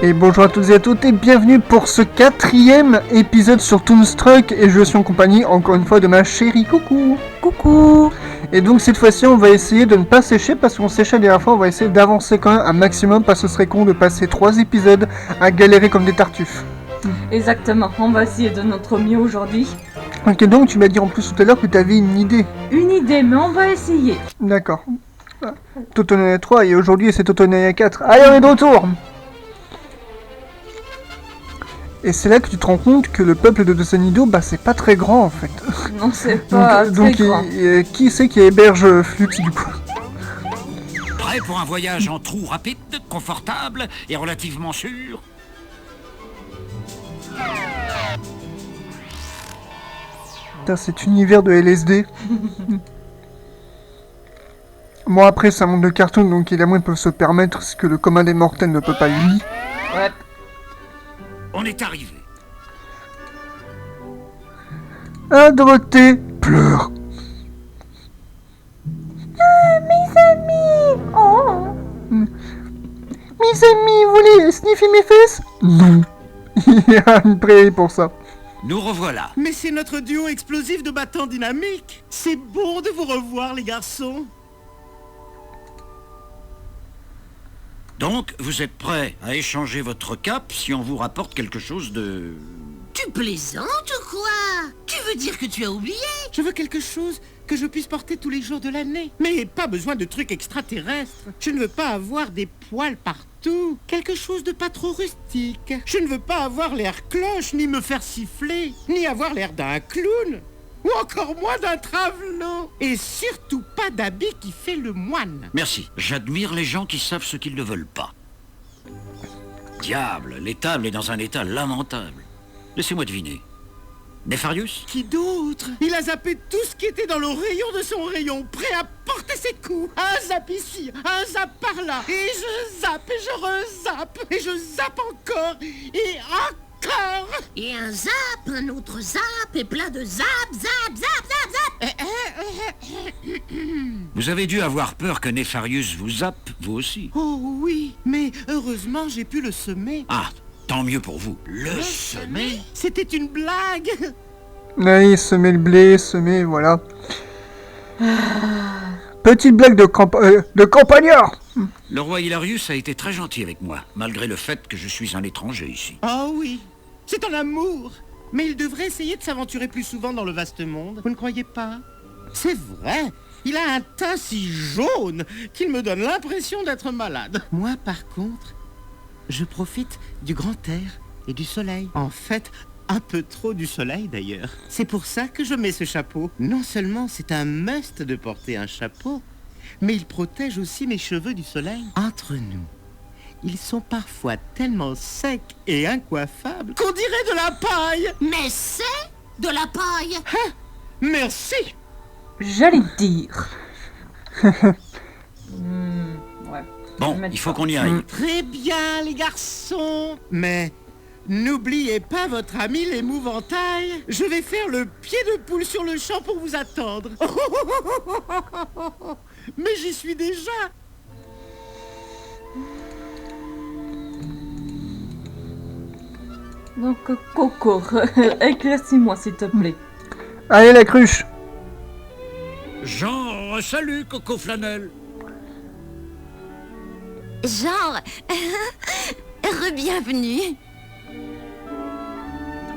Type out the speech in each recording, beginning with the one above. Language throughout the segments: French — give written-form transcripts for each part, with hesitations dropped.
Et bonjour à toutes et à toutes et bienvenue pour ce 4e épisode sur Toonstruck et je suis en compagnie encore une fois de ma chérie Coucou. Coucou. Et donc cette fois-ci on va essayer de ne pas sécher parce qu'on séchait la dernière fois, on va essayer d'avancer quand même un maximum parce que ce serait con de passer 3 épisodes à galérer comme des tartuffes. Exactement, on va essayer de notre mieux aujourd'hui. Ok, donc tu m'as dit en plus tout à l'heure que tu avais une idée. Une idée, mais on va essayer. D'accord. Totonaya 3 et aujourd'hui c'est Totonaya 4. Allez, on est de retour. Et c'est là que tu te rends compte que le peuple de Dosanido, c'est pas très grand en fait. Non, c'est pas très grand. Qui c'est qui héberge Flux du coup? Prêt pour un voyage en trou rapide, confortable et relativement sûr? Putain, cet univers de LSD. Bon, après, c'est un monde de cartoon, donc évidemment, ils peuvent se permettre ce que le commun des mortels ne peut pas lui. Ouais. On est arrivé. Ah, Dorothée, pleure. Mes amis. Oh. Mes amis, vous voulez sniffer mes fesses? Non. Il y a une prairie pour ça. Nous revoilà. Mais c'est notre duo explosif de battants dynamiques. C'est bon de vous revoir, les garçons. Donc, vous êtes prêts à échanger votre cape si on vous rapporte quelque chose de... Tu plaisantes ou quoi? Tu veux dire que tu as oublié? Je veux quelque chose que je puisse porter tous les jours de l'année. Mais pas besoin de trucs extraterrestres. Je ne veux pas avoir des poils partout. Quelque chose de pas trop rustique. Je ne veux pas avoir l'air cloche, ni me faire siffler, ni avoir l'air d'un clown. Ou encore moins d'un travelot. Et surtout pas d'habit qui fait le moine. Merci. J'admire les gens qui savent ce qu'ils ne veulent pas. Diable, l'étable est dans un état lamentable. Laissez-moi deviner. Nefarius? Qui d'autre? Il a zappé tout ce qui était dans le rayon de son rayon, prêt à porter ses coups. Un zap ici, un zap par là. Et je zappe, et je rezappe, et je zappe encore, et encore. Et un zap, un autre zap, et plein de zap, zap, zap, zap, zap. Vous avez dû avoir peur que Nefarius vous zappe, vous aussi. Oh oui, mais heureusement j'ai pu le semer. Ah, tant mieux pour vous. Le semer? C'était une blague. Allez, semer le blé, semer, voilà. Petite blague de campagnard. Le roi Hilarius a été très gentil avec moi, malgré le fait que je suis un étranger ici. Oh oui, c'est un amour. Mais il devrait essayer de s'aventurer plus souvent dans le vaste monde. Vous ne croyez pas? C'est vrai. Il a un teint si jaune qu'il me donne l'impression d'être malade. Moi, par contre, je profite du grand air et du soleil. En fait, un peu trop du soleil d'ailleurs. C'est pour ça que je mets ce chapeau. Non seulement c'est un must de porter un chapeau, mais il protège aussi mes cheveux du soleil. Entre nous, ils sont parfois tellement secs et incoiffables qu'on dirait de la paille. Mais c'est de la paille. Hein? Merci. J'allais dire. Ouais. Bon, il faut qu'on y aille. Très bien, les garçons. Mais n'oubliez pas votre ami l'épouvantail. Je vais faire le pied de poule sur le champ pour vous attendre. Mais j'y suis déjà. Donc, Coco, éclaircis-moi s'il te plaît. Allez, la cruche. Genre, salut Coco Flanelle. Genre, re-bienvenue.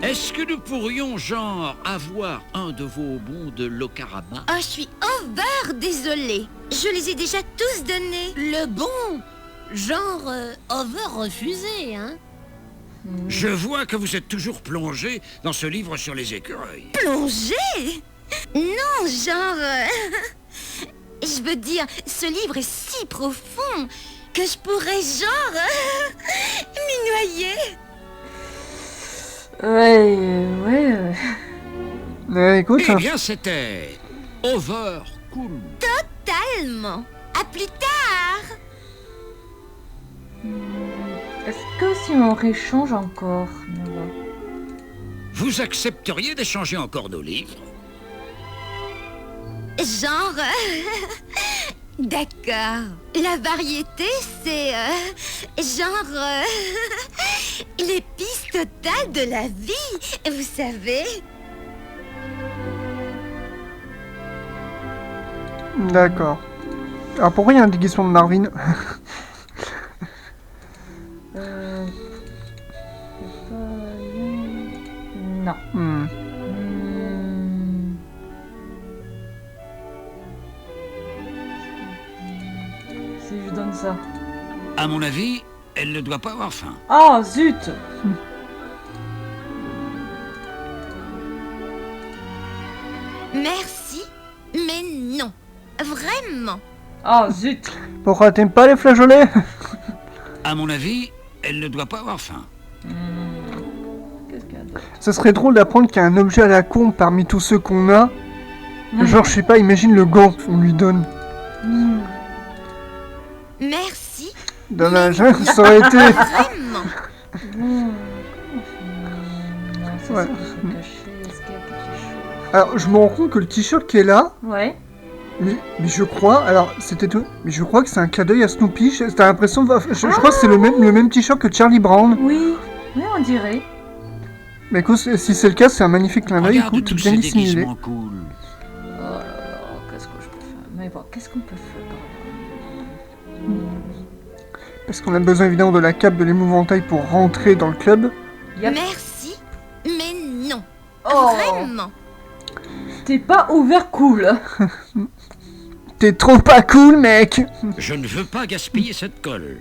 Est-ce que nous pourrions, genre, avoir un de vos bons de l'Okarama? Oh, je suis over désolée. Je les ai déjà tous donnés. Le bon, genre, over refusé, hein. Je vois que vous êtes toujours plongé dans ce livre sur les écureuils. Plongé? Non, genre... je veux dire, ce livre est si profond que je pourrais, genre... m'y noyer. Ouais. Écoute, Eh bien, c'était... Over Cool. Totalement. À plus tard. Est-ce que si on réchange encore? Vous accepteriez d'échanger encore nos livres? Genre... D'accord. La variété, c'est... genre... l'épice totale de la vie, vous savez. D'accord. Alors pourquoi il y a un déguisement de Marvin? Non. Hmm. Si je donne ça. À mon avis, elle ne doit pas avoir faim. Ah, zut! Merci, mais non. Vraiment. Ah, zut! Pourquoi t'aimes pas les flageolets? À mon avis, elle ne doit pas avoir faim. Qu'est-ce qu'il y a d'autre? Ça serait drôle d'apprendre qu'il y a un objet à la con parmi tous ceux qu'on a. Genre, je sais pas, imagine le gant qu'on lui donne. Merci, Dommage, hein, ça aurait été... vraiment. Non, ça Ouais. c'est caché. Est-ce qu'il y a quelque chose? Alors, je me rends compte que le t-shirt qui est là, Ouais. mais je crois, alors c'était tout, mais je crois que c'est un clin d'œil à Snoopy. T'as l'impression, je crois que c'est le même t-shirt que Charlie Brown. Oui, on dirait. Mais écoute, si c'est le cas, c'est un magnifique clin d'œil, Regarde écoute, tous bien ces dissimulé. déguisements cool. Oh là là, qu'est-ce que je peux faire? Mais bon, qu'est-ce qu'on peut faire par là? Parce qu'on a besoin évidemment de la cape de l'épouvantail pour rentrer dans le club. Yep. Merci, mais non. Oh. Vraiment. T'es pas ouvert cool. T'es trop pas cool, mec. Je ne veux pas gaspiller cette colle.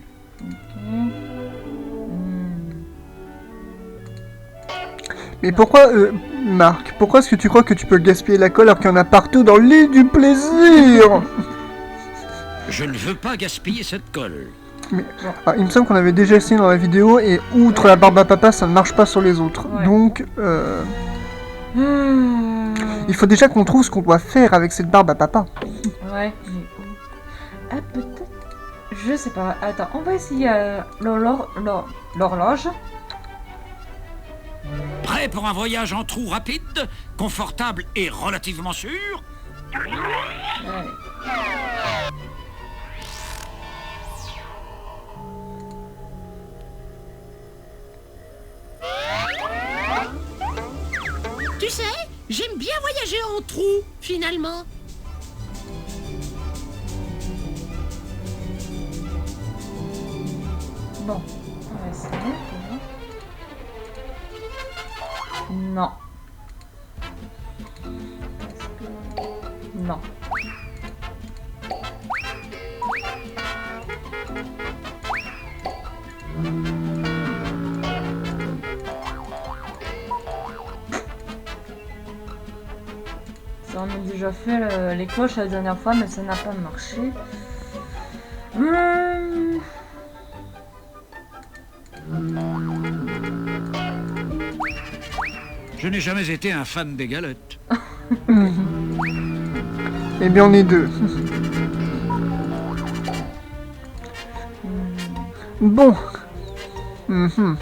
Mais pourquoi, Marc, pourquoi est-ce que tu crois que tu peux gaspiller la colle alors qu'il y en a partout dans l'île du plaisir? Je ne veux pas gaspiller cette colle. Mais il me semble qu'on avait déjà essayé dans la vidéo et outre la barbe à papa, ça ne marche pas sur les autres. Ouais. Donc, il faut déjà qu'on trouve ce qu'on doit faire avec cette barbe à papa. Ouais, mais où? Ah, peut-être. Je sais pas. Attends, on va essayer l'horloge. Prêt pour un voyage en trou rapide, confortable et relativement sûr? Ouais. Tu sais, j'aime bien voyager en trou, finalement. Bon, on va essayer. Non. Est-ce que... Non. Ça, on a déjà fait les cloches la dernière fois, mais ça n'a pas marché. Je n'ai jamais été un fan des galettes. Eh bien, on est deux. Bon. Mhm.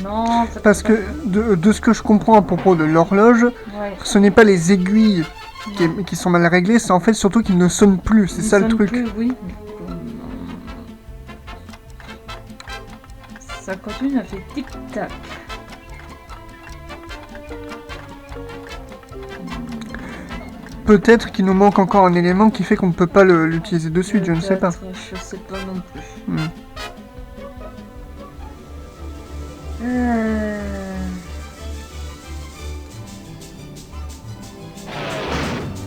Non, ça Parce que de ce que je comprends à propos de l'horloge, ouais. ce n'est pas les aiguilles qui sont mal réglées, c'est en fait surtout qu'ils ne sonnent plus, c'est Il ça le sonne truc. plus, oui. Ça continue à faire tic-tac. Peut-être qu'il nous manque encore un élément qui fait qu'on ne peut pas l'utiliser de suite, je ne sais pas. Peut-être, je sais pas non plus. Hmm.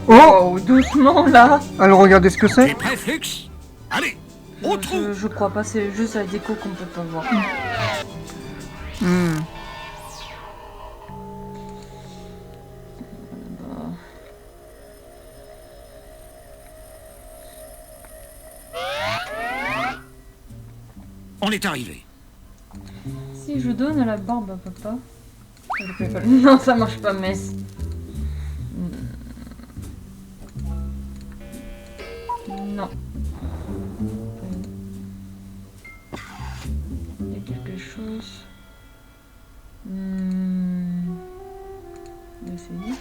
Oh, Oh, doucement là. alors regardez ce que c'est. T'es prêt, Flux? Allez, au trou! Je crois pas, c'est juste la déco qu'on peut pas voir. Hmm. On est arrivé. Si je donne la barbe à papa... Non, ça marche pas, mais... Non. Il y a quelque chose... On va essayer.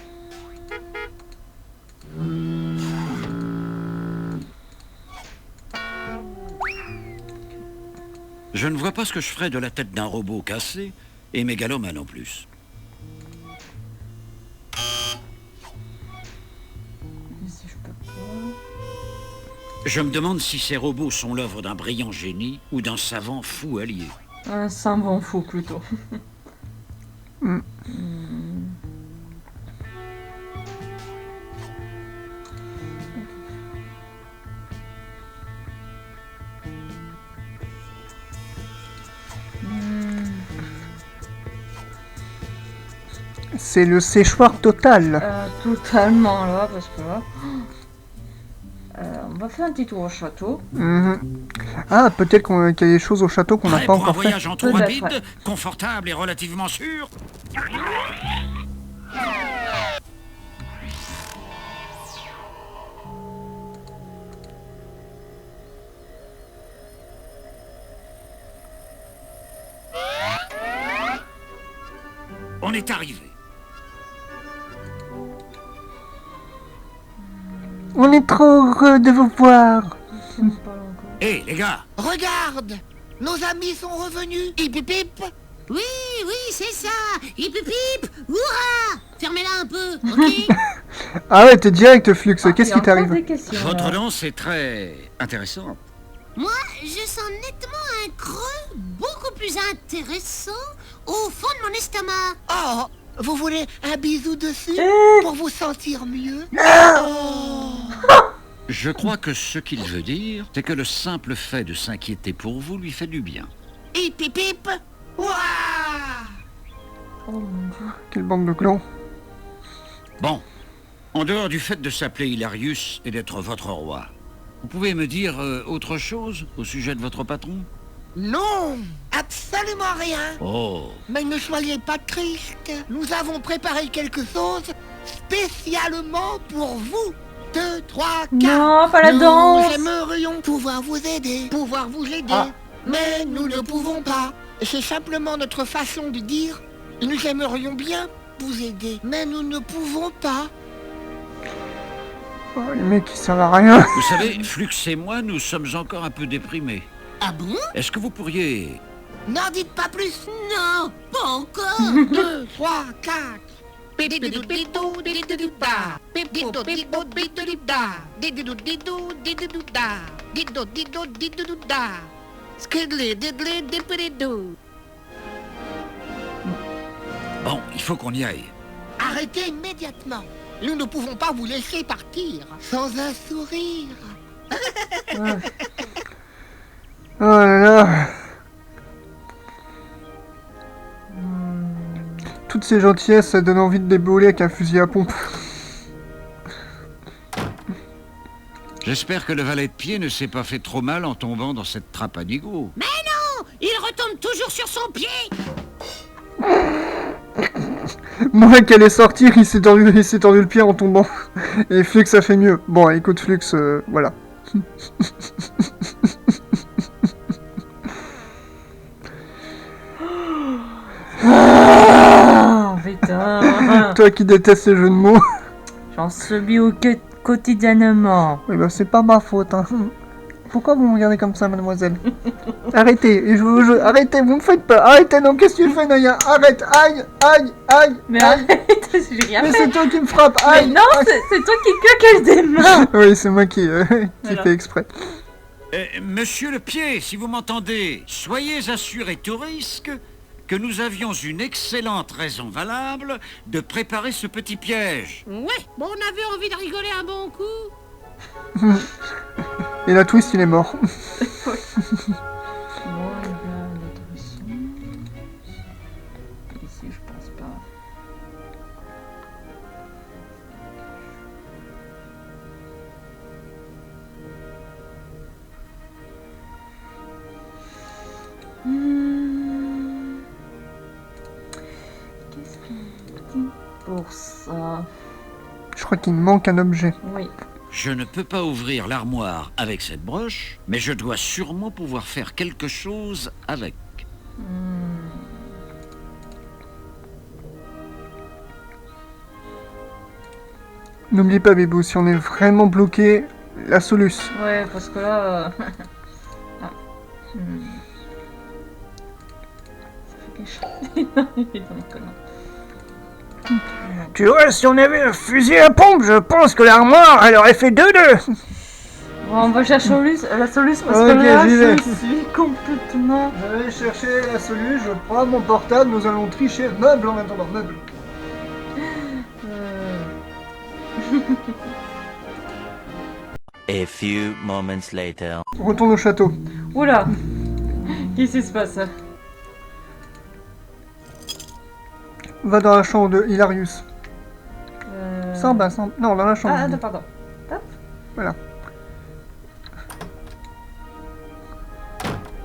Je ne vois pas ce que je ferais de la tête d'un robot cassé, et mégalomane en plus. Ici, je peux pas. Je me demande si ces robots sont l'œuvre d'un brillant génie ou d'un savant fou allié. Un savant fou, plutôt. Hmm. C'est le séchoir total. Totalement, là, parce que là... on va faire un petit tour au château. Mhm. Ah, peut-être qu'il y a des choses au château qu'on n'a Prêt pas pour un encore fait. voyage en trou Peut-être, rapide, ouais. confortable et relativement sûr? On est arrivé. On est trop heureux de vous voir. Hé, les gars, Regarde, nos amis sont revenus. Hip hip hip. Oui, c'est ça. Hip hip hip. Hurrah. Fermez-la un peu, ok? Ah ouais, t'es direct, Flux. Qu'est-ce qui Il y a encore t'arrive? des questions, votre là. danse est très intéressante. Moi, je sens nettement un creux beaucoup plus intéressant au fond de mon estomac. Oh, vous voulez un bisou dessus pour vous sentir mieux? Je crois que ce qu'il veut dire, c'est que le simple fait de s'inquiéter pour vous lui fait du bien. Hip hip hip. Ouah. Oh mon dieu. Quelle bande de clans. Bon, en dehors du fait de s'appeler Hilarius et d'être votre roi, vous pouvez me dire autre chose au sujet de votre patron? Non, absolument rien. Oh, Mais ne soyez pas triste. Nous avons préparé quelque chose spécialement pour vous. 2, 3, 4. Non, pas la Nous danse. aimerions pouvoir vous aider. Ah. Mais nous ne pouvons pas. C'est simplement notre façon de dire. Nous aimerions bien vous aider. Mais nous ne pouvons pas. Oh, les mecs, ils servent à rien. vous savez, Flux et moi, nous sommes encore un peu déprimés. Ah bon? Est-ce que vous pourriez... N'en dites pas plus. Non, pas encore. 2, 3, 4. Bon, il faut qu'on y aille. Arrêtez immédiatement. Nous ne pouvons pas vous laisser partir sans un sourire. Ouais. Oh là là. Toutes ces gentillesses, ça donne envie de débouler avec un fusil à pompe. J'espère que le valet de pied ne s'est pas fait trop mal en tombant dans cette trappe à nigo. Il retombe toujours sur son pied. Moi, qu'elle est sortir, il s'est tordu le pied en tombant. Et Flux a fait mieux. Bon, écoute, Flux, voilà. Oh, putain. Toi qui détestes ces jeux de mots. J'en subis quotidiennement. Oui, bah, c'est pas ma faute, hein. Pourquoi vous me regardez comme ça, mademoiselle? Arrêtez, arrêtez, vous me faites peur. Arrêtez, non, qu'est-ce que tu fais, Naya? Arrête, aïe, aïe, aïe. Mais aïe. arrête, j'ai rien Mais fait. c'est toi qui me frappe, Mais aïe. non, aïe. c'est toi qui claquais des mains. Oui, c'est moi qui Voilà. fait exprès. Monsieur le pied, si vous m'entendez, soyez assuré tout risque que nous avions une excellente raison valable de préparer ce petit piège. Ouais, bon, on avait envie de rigoler un bon coup. Et la twist, il est mort. Bon, il y a l'autre ici. Ici, je pense pas. Qu'est-ce qu'on dit pour ça? Je crois qu'il me manque un objet. Oui. Je ne peux pas ouvrir l'armoire avec cette broche, mais je dois sûrement pouvoir faire quelque chose avec. N'oublie pas, Bébou, si on est vraiment bloqué, la soluce. Ouais, parce que là... Ah. Évidemment que non. Tu vois, si on avait un fusil à pompe, je pense que l'armoire, elle aurait fait 2-2. Bon, on va chercher la solution parce Ok, que là, j'y vais. je suis complètement... Je vais chercher la solution, je prends mon portable, nous allons tricher. Meuble en attendant, meuble. A few moments later. On retourne au château. Oula. Qu'est-ce qui se passe? Va dans la chambre de Hilarius. Ça en bas, ça en... Non, dans la chambre. Ah, attends, pardon. Hop. Voilà.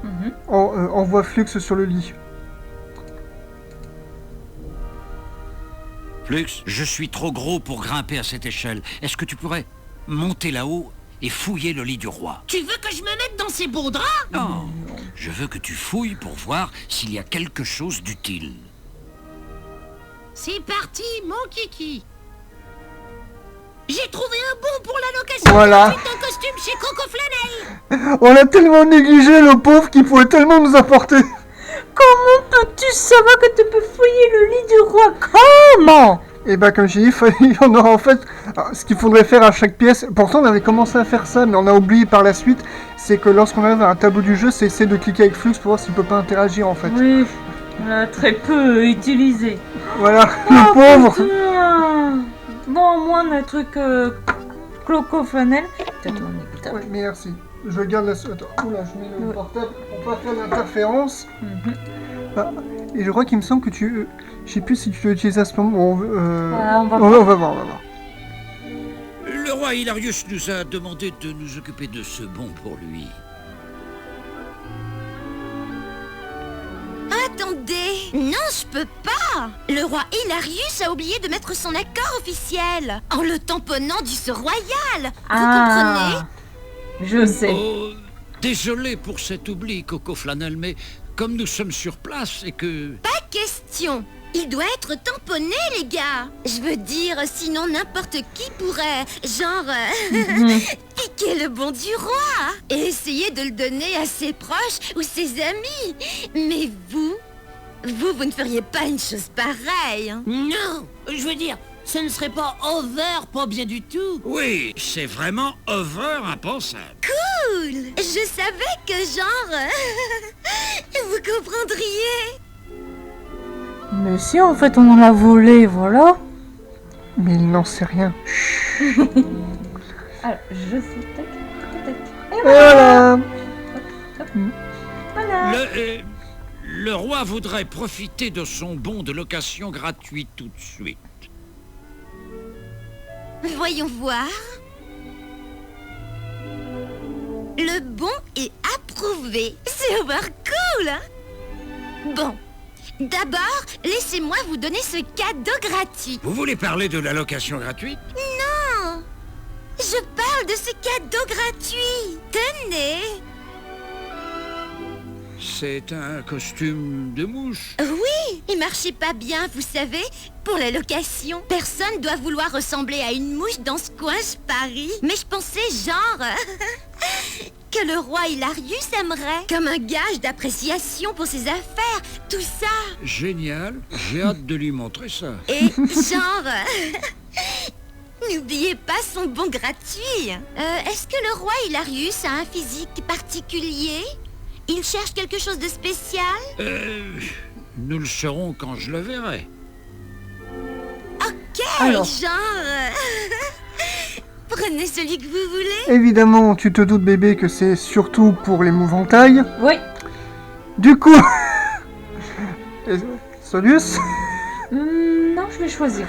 Mhm. On voit Flux sur le lit. Flux, je suis trop gros pour grimper à cette échelle. Est-ce que tu pourrais monter là-haut et fouiller le lit du roi? Tu veux que je me mette dans ces beaux draps? Non, je veux que tu fouilles pour voir s'il y a quelque chose d'utile. C'est parti, mon kiki. J'ai trouvé un bon pour la location Voilà. gratuite d'un costume chez Coco Flanel. On a tellement négligé le pauvre qui pouvait tellement nous apporter. Comment peux-tu savoir que tu peux fouiller le lit du roi? Comment? Et bah comme j'ai dit, il y en aura en fait... Alors, ce qu'il faudrait faire à chaque pièce, pourtant on avait commencé à faire ça, mais on a oublié par la suite, c'est que lorsqu'on arrive à un tableau du jeu, c'est essayer de cliquer avec Flux pour voir s'il peut pas interagir en fait. Oui, on l'a très peu utilisé. Voilà, le pauvre. Putain. Bon, au moins, un truc Coco Flanel. Peut-être mon écouteur. Oui, merci. Je garde la... Attends, oula, je mets le Ouais. portable pour pas faire d'interférence. Mhm. Ah, et je crois qu'il me semble que tu... je sais plus si tu l'utilises à ce moment. Voilà, on va on va voir, on va voir. Le roi Hilarius nous a demandé de nous occuper de ce bon pour lui. Attendez. Non, je peux pas. Le roi Hilarius a oublié de mettre son accord officiel en le tamponnant du sceau royal. Vous comprenez? Je sais. Oh, désolé pour cet oubli, Coco Flanel, mais comme nous sommes sur place et que... Pas question. Il doit être tamponné, les gars. Je veux dire, sinon n'importe qui pourrait, genre, piquer le bon du roi et essayer de le donner à ses proches ou ses amis. Mais vous ne feriez pas une chose pareille. Hein. Non, je veux dire, ce ne serait pas over, pas bien du tout. Oui, c'est vraiment over impensable. Cool. Je savais que, genre, vous comprendriez. Mais si, en fait, on en l'a volé, voilà. Mais il n'en sait rien. Alors, je sais, tac, tac. Et Voilà. voilà. Le roi voudrait profiter de son bon de location gratuite tout de suite. Voyons voir. Le bon est approuvé. C'est over cool, hein? Bon. D'abord, laissez-moi vous donner ce cadeau gratuit. Vous voulez parler de la location gratuite? Non! Je parle de ce cadeau gratuit. Tenez. C'est un costume de mouche. Oui, il marchait pas bien, vous savez. Pour la location, personne doit vouloir ressembler à une mouche dans ce coin, je parie. Mais je pensais genre que le roi Hilarius aimerait, comme un gage d'appréciation pour ses affaires, tout ça. Génial, j'ai hâte de lui montrer ça. Et genre, n'oubliez pas son bon gratuit. Est-ce que le roi Hilarius a un physique particulier? Il cherche quelque chose de spécial? Nous le saurons quand je le verrai. Ok, Alors. genre... Prenez celui que vous voulez. Évidemment, tu te doutes, bébé, que c'est surtout pour l'épouvantail. Oui. Du coup... Solius? Non, je vais choisir.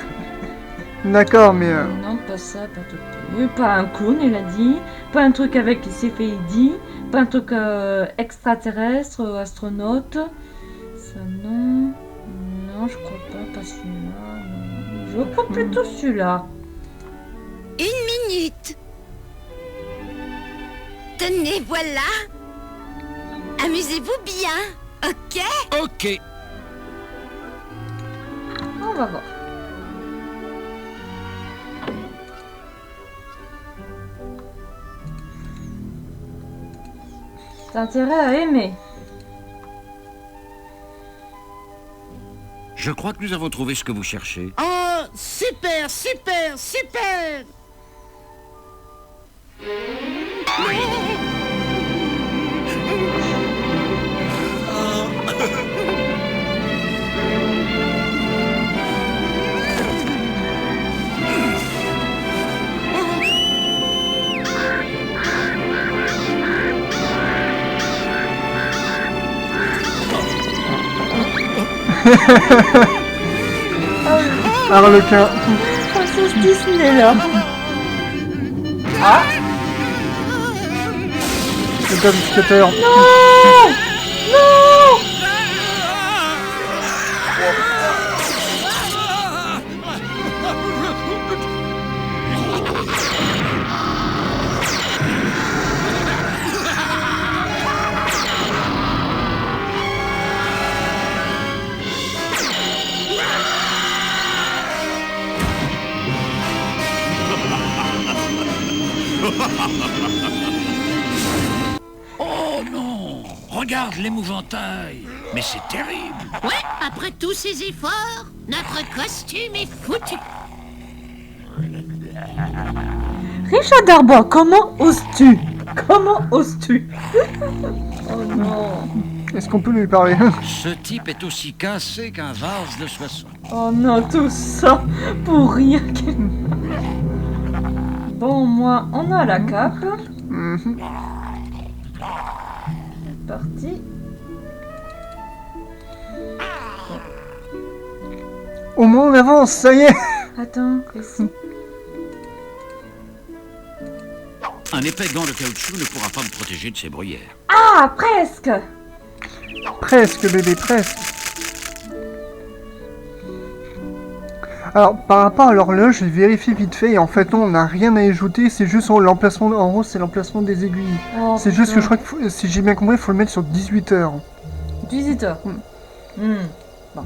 D'accord, mais... Non, pas ça, pas tout. Oui, pas un clown, il a dit. Pas un truc avec Céphéidie. Pas un truc extraterrestre, astronaute. Ça, non. Non, je crois pas. Pas celui-là. Non. Je crois plutôt celui-là. Une minute. Tenez, voilà. Amusez-vous bien, ok? Ok. On va voir. T'as intérêt à aimer. Je crois que nous avons trouvé ce que vous cherchez. Oh, super, super, super! Harlequin. Princesse Disney là. Ah, Le planificateur. non, non. Oh non! Regarde l'épouvantail! Mais c'est terrible! Ouais, après tous ces efforts, notre costume est foutu. Richard Darbois, comment oses-tu? Comment oses-tu? Oh non. Est-ce qu'on peut lui parler? Ce type est aussi cassé qu'un vase de Soissons. Oh non, tout ça pour rien. Bon, moi, on a la cape. Mhm. Parti. Au moins on avance, ça y est. Attends, ici. Un épais gant de caoutchouc ne pourra pas me protéger de ces bruyères. Ah, presque. Presque bébé, presque. Alors par rapport à l'horloge, j'ai vérifié vite fait et en fait non, on n'a rien à ajouter, c'est juste l'emplacement, en gros c'est l'emplacement des aiguilles. Oh, C'est juste que je putain. crois que si j'ai bien compris, il faut le mettre sur 18 heures. 18 heures. Hmm. Bon.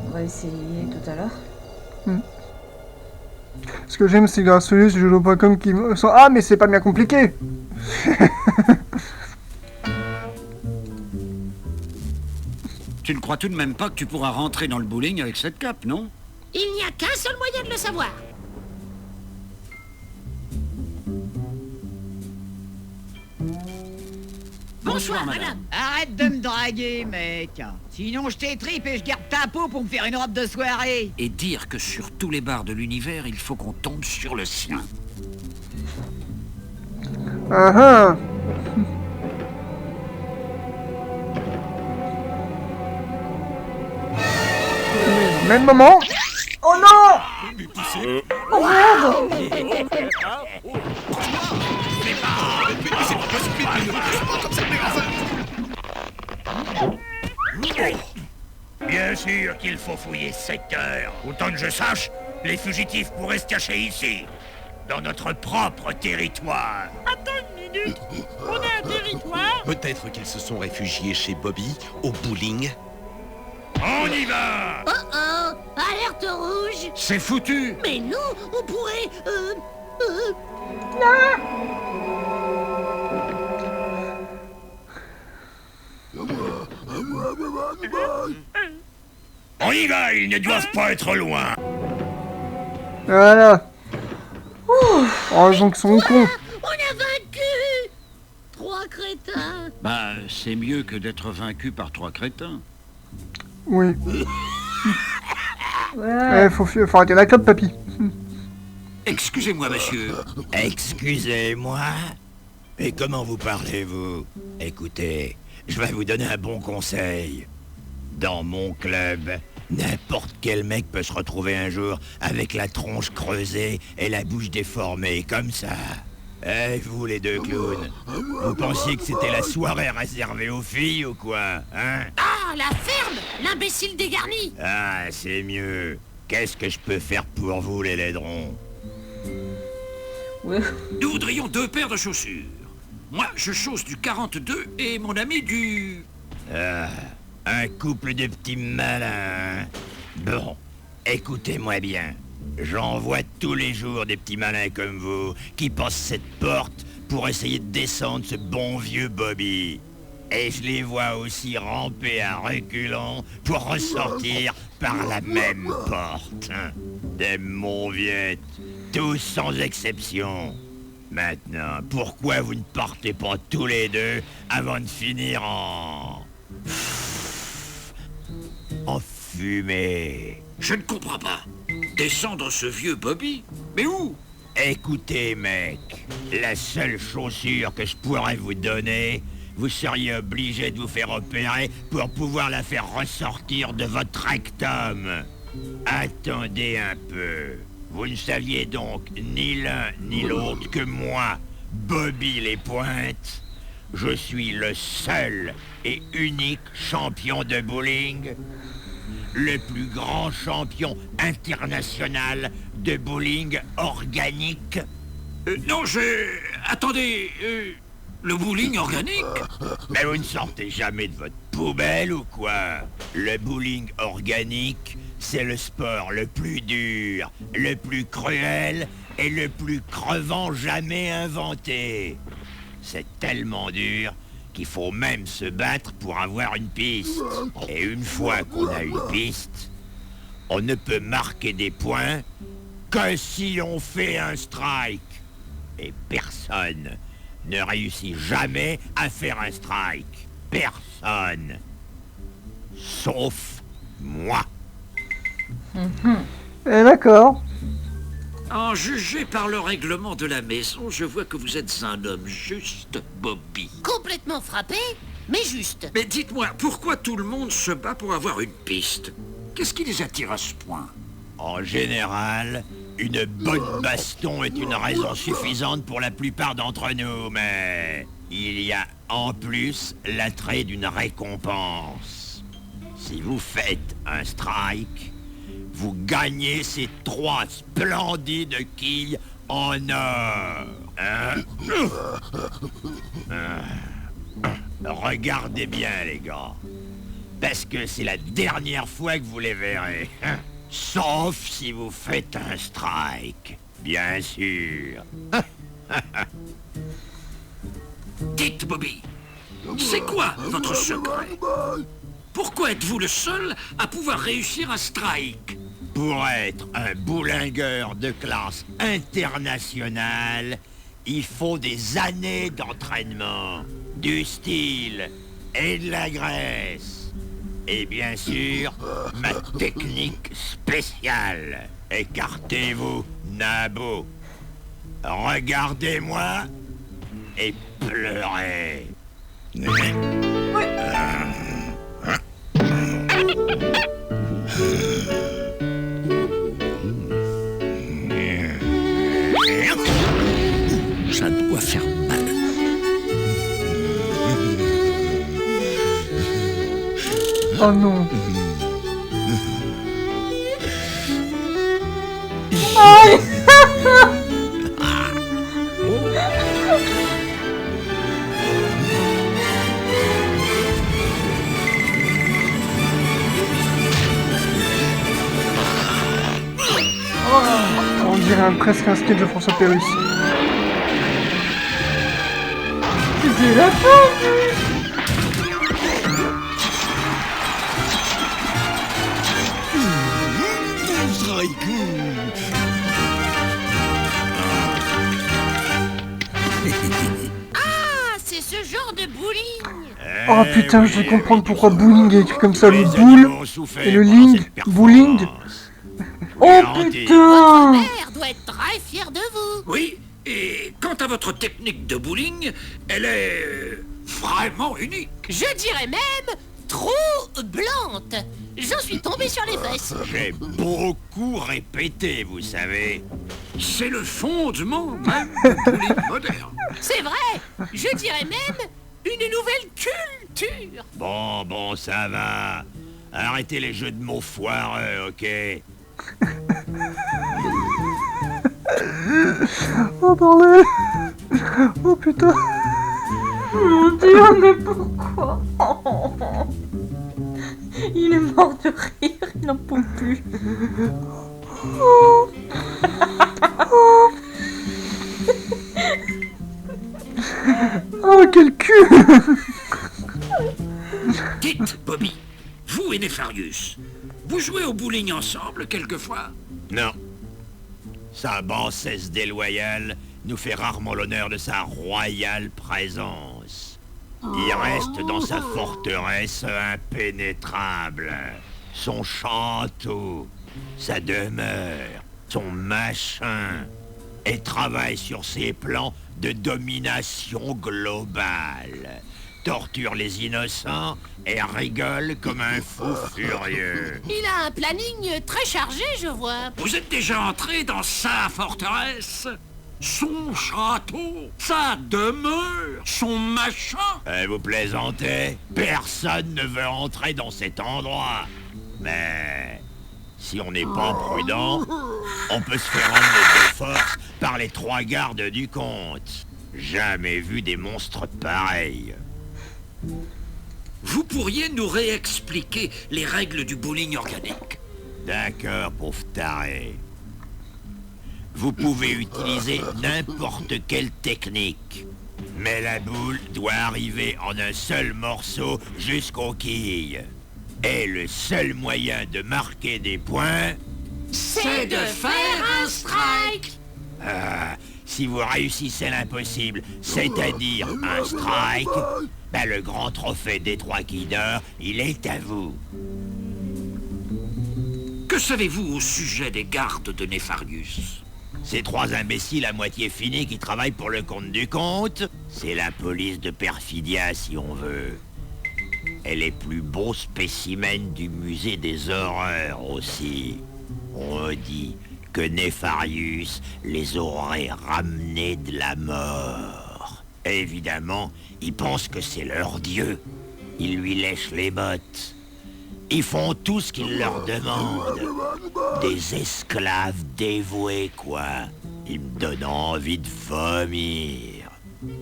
On va essayer tout à l'heure. Ce que j'aime, c'est grâce à ce jeu.com qui me sont ah mais c'est pas bien compliqué. Tu ne crois tout de même pas que tu pourras rentrer dans le bowling avec cette cape, non? Il n'y a qu'un seul moyen de le savoir. Bonsoir, madame. Arrête de me draguer, mec. Sinon, je t'étripe et je garde ta peau pour me faire une robe de soirée. Et dire que sur tous les bars de l'univers, il faut qu'on tombe sur le sien. Ah ah. Même moment. Oh non! Oh merde! Bien sûr qu'il faut fouiller ce secteur. Autant que je sache, les fugitifs pourraient se cacher ici, dans notre propre territoire. On a un territoire? Peut-être qu'ils se sont réfugiés chez Bobby, au bowling. On y va! Oh oh, alerte rouge. C'est foutu! Mais nous, on pourrait... On y va, ils ne doivent pas être loin. Voilà. Heureusement qu'ils sont cons. On a vaincu. 3 crétins. Bah, c'est mieux que d'être vaincu par 3 crétins. Oui. Ouais. Faut arrêter la clope, papy. Excusez-moi, monsieur. Excusez-moi? Et comment vous parlez-vous? Écoutez, je vais vous donner un bon conseil. Dans mon club, n'importe quel mec peut se retrouver un jour avec la tronche creusée et la bouche déformée, comme ça. Eh, vous les deux clowns, vous pensiez que c'était la soirée réservée aux filles ou quoi, hein? Ah, la ferme. L'imbécile dégarni. Ah, c'est mieux. Qu'est-ce que je peux faire pour vous, les laidrons? Ouais. Nous voudrions 2 paires de chaussures. Moi, je chausse du 42 et mon ami du... Ah, un couple de petits malins. Bon, écoutez-moi bien. J'en vois tous les jours des petits malins comme vous qui passent cette porte pour essayer de descendre ce bon vieux Bobby. Et je les vois aussi ramper à reculons pour ressortir par la même porte. Des mauviettes, tous sans exception. Maintenant, pourquoi vous ne partez pas tous les deux avant de finir en fumée? Je ne comprends pas. Descendre ce vieux Bobby? Mais où? Écoutez, mec, la seule chaussure que je pourrais vous donner, vous seriez obligé de vous faire opérer pour pouvoir la faire ressortir de votre rectum. Attendez un peu. Vous ne saviez donc ni l'un ni l'autre que moi, Bobby les Pointes. Je suis le seul et unique champion de bowling. Le plus grand champion international de bowling organique. Non, Attendez, le bowling organique? Mais vous ne sortez jamais de votre poubelle ou quoi? Le bowling organique, c'est le sport le plus dur, le plus cruel et le plus crevant jamais inventé. C'est tellement dur qu'il faut même se battre pour avoir une piste. Et une fois qu'on a une piste, on ne peut marquer des points que si on fait un strike. Et personne ne réussit jamais à faire un strike. Personne. Sauf moi. D'accord. En juger par le règlement de la maison, je vois que vous êtes un homme juste, Bobby. Complètement frappé, mais juste. Mais dites-moi, pourquoi tout le monde se bat pour avoir une piste? Qu'est-ce qui les attire à ce point? En général, une bonne baston est une raison suffisante pour la plupart d'entre nous, mais il y a en plus l'attrait d'une récompense. Si vous faites un strike, vous gagnez ces 3 splendides quilles en or. Hein? Regardez bien, les gars. Parce que c'est la dernière fois que vous les verrez. Sauf si vous faites un strike. Bien sûr. Dites, Bobby, c'est quoi votre secret? Pourquoi êtes-vous le seul à pouvoir réussir un strike? Pour être un bowlingueur de classe internationale, il faut des années d'entraînement, du style et de la graisse. Et bien sûr, ma technique spéciale. Écartez-vous, nabo. Regardez-moi et pleurez. Ça doit faire mal. Oh non. Aïe. On dirait presque un sketch de François Pérus. C'était la fin. Ah, c'est ce genre de bowling. Oh putain, je vais comprendre pourquoi bowling est écrit comme ça, le boule et le ling, bowling. Oh putain. Votre mère doit être très fière de vous. Oui, et quant à votre technique de bowling, elle est vraiment unique. Je dirais même trop blante. J'en suis tombé sur les fesses. J'ai beaucoup répété, vous savez. C'est le fondement même du bowling moderne. C'est vrai. Je dirais même une nouvelle culture. Bon, ça va. Arrêtez les jeux de mots foireux, ok? Oh bordel. Oh putain. Mon Dieu, mais pourquoi? Il est mort de rire, il n'en peut plus. Oh quel cul. Dites, Bobby, vous et Nefarius, vous jouez au bowling ensemble quelquefois? Non. Sa bassesse déloyale nous fait rarement l'honneur de sa royale présence. Il reste dans sa forteresse impénétrable, son château, sa demeure, son machin, et travaille sur ses plans de domination globale, torture les innocents et rigole comme un fou furieux. Il a un planning très chargé, je vois. Vous êtes déjà entré dans sa forteresse, son château, sa demeure, son machin? Vous plaisantez? Personne ne veut entrer dans cet endroit. Mais si on n'est pas prudent, on peut se faire emmener de force par les 3 gardes du comte. Jamais vu des monstres pareils. Vous pourriez nous réexpliquer les règles du bowling organique? D'accord, pauvre taré. Vous pouvez utiliser n'importe quelle technique. Mais la boule doit arriver en un seul morceau jusqu'aux quilles. Et le seul moyen de marquer des points... C'est de faire un strike. Si vous réussissez l'impossible, c'est-à-dire un strike, ben le grand trophée des 3 quilles d'or, il est à vous. Que savez-vous au sujet des gardes de Nefarius? Ces 3 imbéciles à moitié finis qui travaillent pour le compte du comte, c'est la police de Perfidia si on veut. Et les plus beaux spécimens du musée des horreurs aussi. On dit que Nefarius les aurait ramenés de la mort. Évidemment, ils pensent que c'est leur dieu. Ils lui lèchent les bottes. Ils font tout ce qu'il leur demande. Des esclaves dévoués, quoi. Ils me donnent envie de vomir.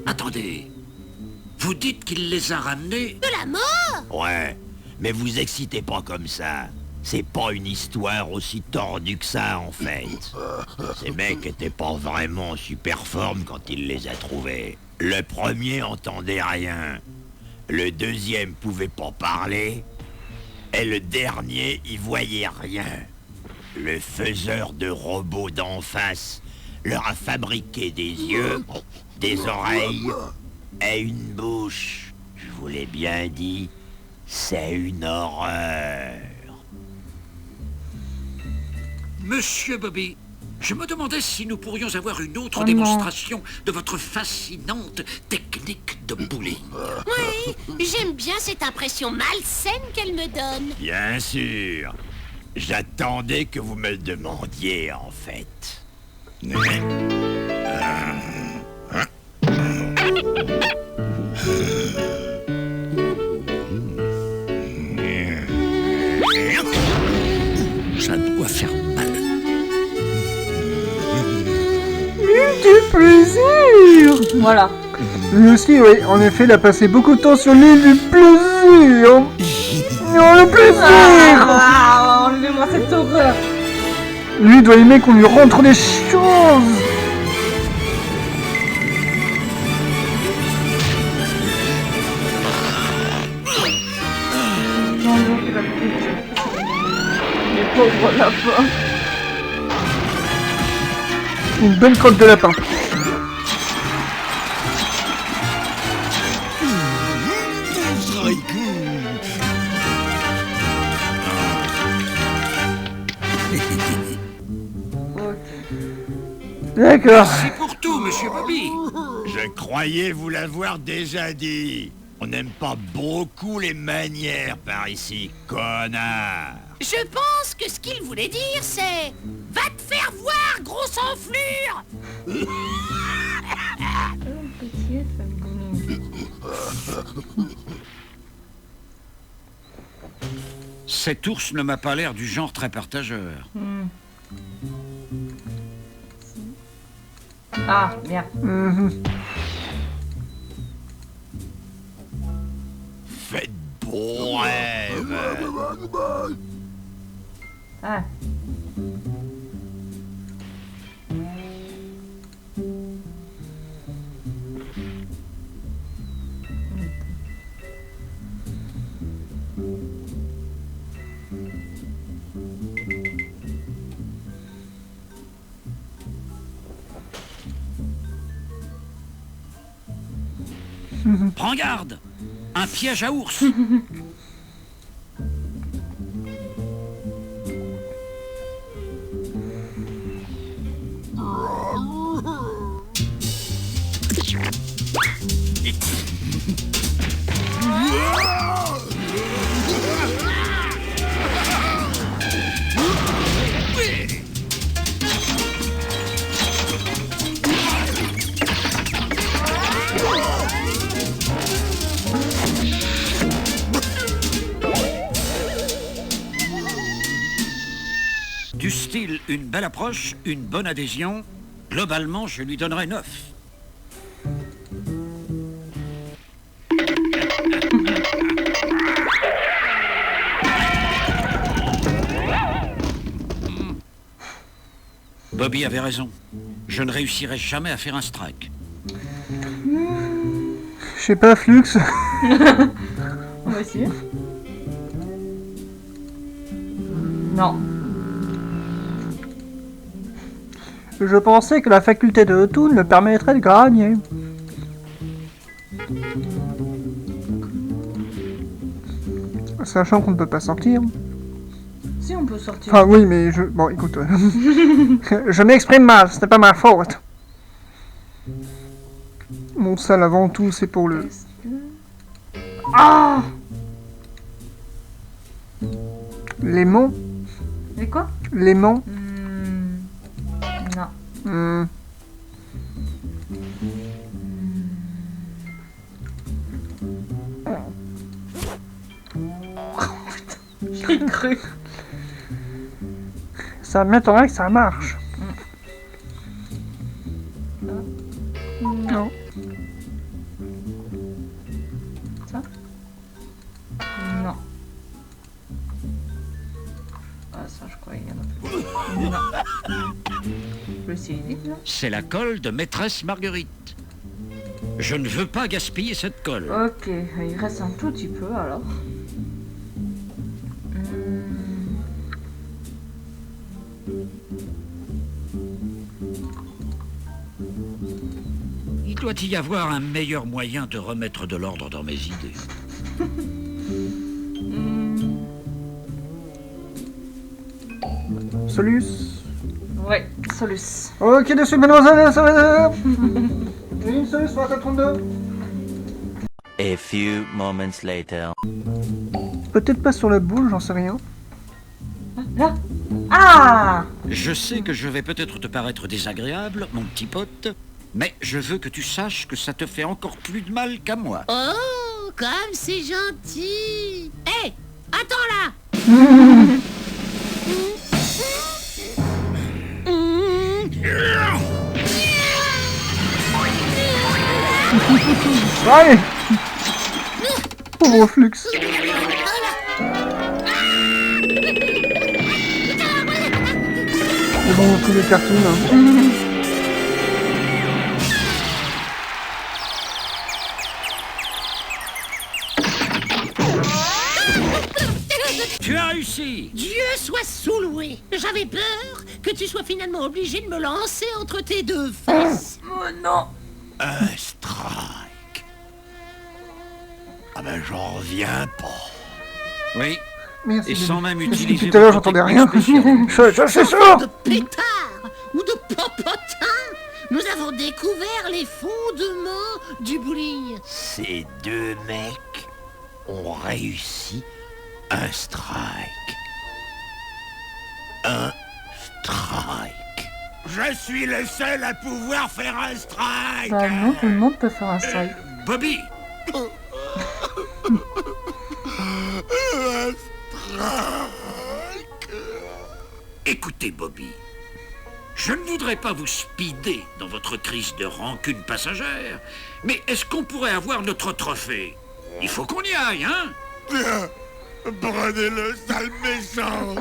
Attendez, vous dites qu'il les a ramenés? De la mort? Ouais, mais vous excitez pas comme ça. C'est pas une histoire aussi tordue que ça, en fait. Ces mecs étaient pas vraiment en super forme quand il les a trouvés. Le premier entendait rien. Le deuxième pouvait pas parler. Et le dernier, il voyait rien. Le faiseur de robots d'en face leur a fabriqué des yeux, des oreilles et une bouche. Je vous l'ai bien dit, c'est une horreur. Monsieur Bobby, je me demandais si nous pourrions avoir une autre démonstration de votre fascinante technique de bowling. Oui, j'aime bien cette impression malsaine qu'elle me donne. Bien sûr. J'attendais que vous me le demandiez, en fait. Ça doit faire mal. Du plaisir. Voilà. Lui aussi, oui, en effet, il a passé beaucoup de temps sur l'île du plaisir. Oh, le plaisir. Enlevez-moi cette horreur. Lui, il doit aimer qu'on lui rentre des choses. Les pauvres lapins. Une bonne crotte de lapin. D'accord. C'est pour tout, monsieur Bobby. Je croyais vous l'avoir déjà dit. On n'aime pas beaucoup les manières par ici, connard. Je pense que ce qu'il voulait dire, c'est... Va te faire voir, grosse enflure. Cet ours ne m'a pas l'air du genre très partageur. Ah, merde. Faites bon rêve. Ah. Prends garde. Un piège à ours. Du style, une belle approche, une bonne adhésion. Globalement, je lui donnerais 9. Bobby avait raison. Je ne réussirai jamais à faire un strike. Je sais pas, Flux. On va essayer. Non. Je pensais que la faculté de Toon le permettrait de gagner. Sachant qu'on ne peut pas sortir. Si, on peut sortir. Enfin oui, mais je... Bon, écoute. Je m'exprime mal, c'était pas ma faute. Mon sale avant tout, c'est pour le... Ah! L'aimant? Et quoi? L'aimant? Non. J'ai cru. Ça m'étonnerait que ça marche. Non. Ça? Non. Ah, ça, je crois qu'il y en a plus. Non. Je vais essayer vite, là. C'est la colle de maîtresse Marguerite. Je ne veux pas gaspiller cette colle. Ok, il reste un tout petit peu, alors. Il doit y avoir un meilleur moyen de remettre de l'ordre dans mes idées. Solus? Ouais, Solus. Ok, dessus, mademoiselle, ça va. Une Solus, 32. A few moments later. Peut-être pas sur la boule, j'en sais rien. Là. Ah! Je sais que je vais peut-être te paraître désagréable, mon petit pote, mais je veux que tu saches que ça te fait encore plus de mal qu'à moi. Oh, comme c'est gentil. Hé, attends là. Allez. Pauvre Flux. C'est bon, tous les cartoons. Hein. Tu as réussi! Dieu soit sous-loué. J'avais peur que tu sois finalement obligé de me lancer entre tes deux fesses. Oh non! Un strike. Ah ben j'en reviens pas. Oui, Merci. et sans même Merci, utiliser... tout à l'heure, votre j'entendais technique rien. spéciale. Je suis Sorte sûr. de pétard ou de popotin. Nous avons découvert les fondements du bowling. Ces deux mecs ont réussi un strike. Un strike. Je suis le seul à pouvoir faire un strike. Bah non, tout le monde peut faire un strike. Bobby! Un strike. Écoutez, Bobby, je ne voudrais pas vous speeder dans votre crise de rancune passagère, mais est-ce qu'on pourrait avoir notre trophée? Il faut qu'on y aille, hein? Bien, prenez-le, sale méchant.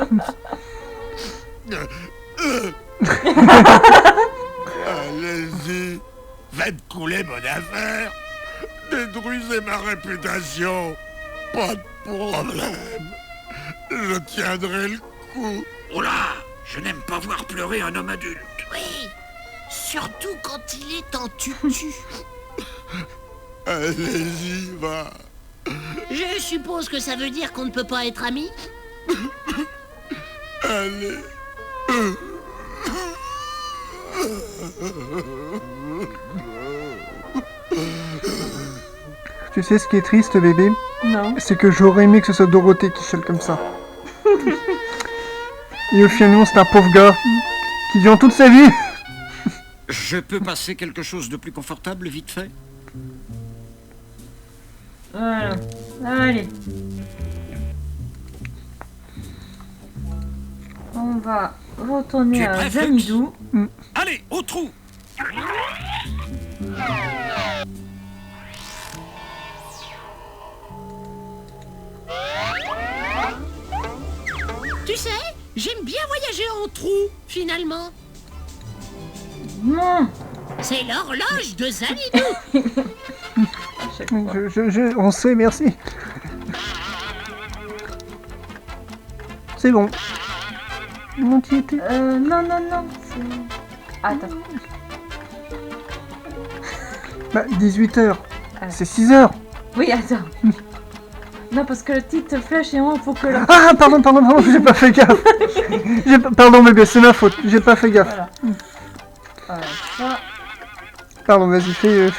Allez-y, faites couler mon affaire. Détruisez ma réputation. Pas de problème. Je tiendrai le coup. Oh là! Je n'aime pas voir pleurer un homme adulte. Oui, surtout quand il est en tutu. Allez-y, va. Je suppose que ça veut dire qu'on ne peut pas être amis. Allez. Tu sais ce qui est triste, bébé? Non. C'est que j'aurais aimé que ce soit Dorothée qui chiale comme ça. Et au final, c'est un pauvre gars qui vit toute sa vie. Je peux passer quelque chose de plus confortable, vite fait? Voilà. Allez. On va retourner Tu es à prêt, Flux? Zanidou. Allez, au trou! Tu sais, j'aime bien voyager en trou, finalement. Non. C'est l'horloge de Zanidou. On sait, merci. C'est bon. Non, tu y étais. Non. Attends. Bah, 18h. Ah. C'est 6h. Oui, attends. Non, parce que la petite flèche, il faut que la... Ah, pardon, j'ai pas fait gaffe. Pardon, bébé, c'est ma faute. J'ai pas fait gaffe. Voilà. Voilà, ça. Pardon, vas-y, fais-le.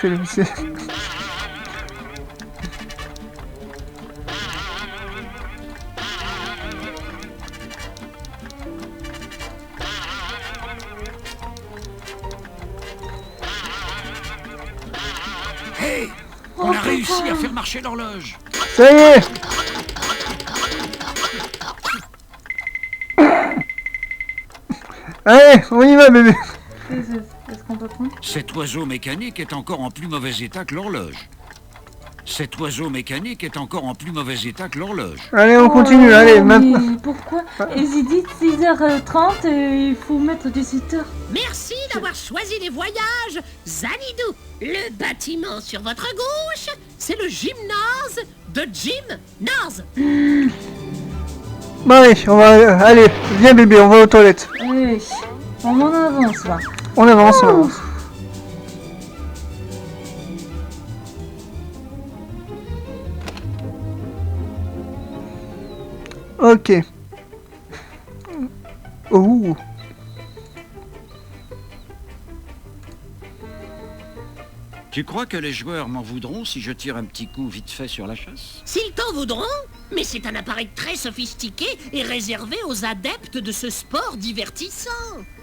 Hé! On a réussi à faire marcher l'horloge. Ça y est. Allez, on y va, bébé. Est-ce qu'on peut prendre? Cet oiseau mécanique est encore en plus mauvais état que l'horloge. Allez, on continue, allez, maintenant. Mais pourquoi? Ils disent 6h30 et il faut mettre 18h. Merci d'avoir choisi les voyages, Zanidou. Le bâtiment sur votre gauche, c'est le gymnase de Jim Nars. Bon, allez, allez, viens, bébé, on va aux toilettes. Allez, on en avance là. On avance. Ok. Oh. Tu crois que les joueurs m'en voudront si je tire un petit coup vite fait sur la chasse? S'ils t'en voudront, mais c'est un appareil très sophistiqué et réservé aux adeptes de ce sport divertissant.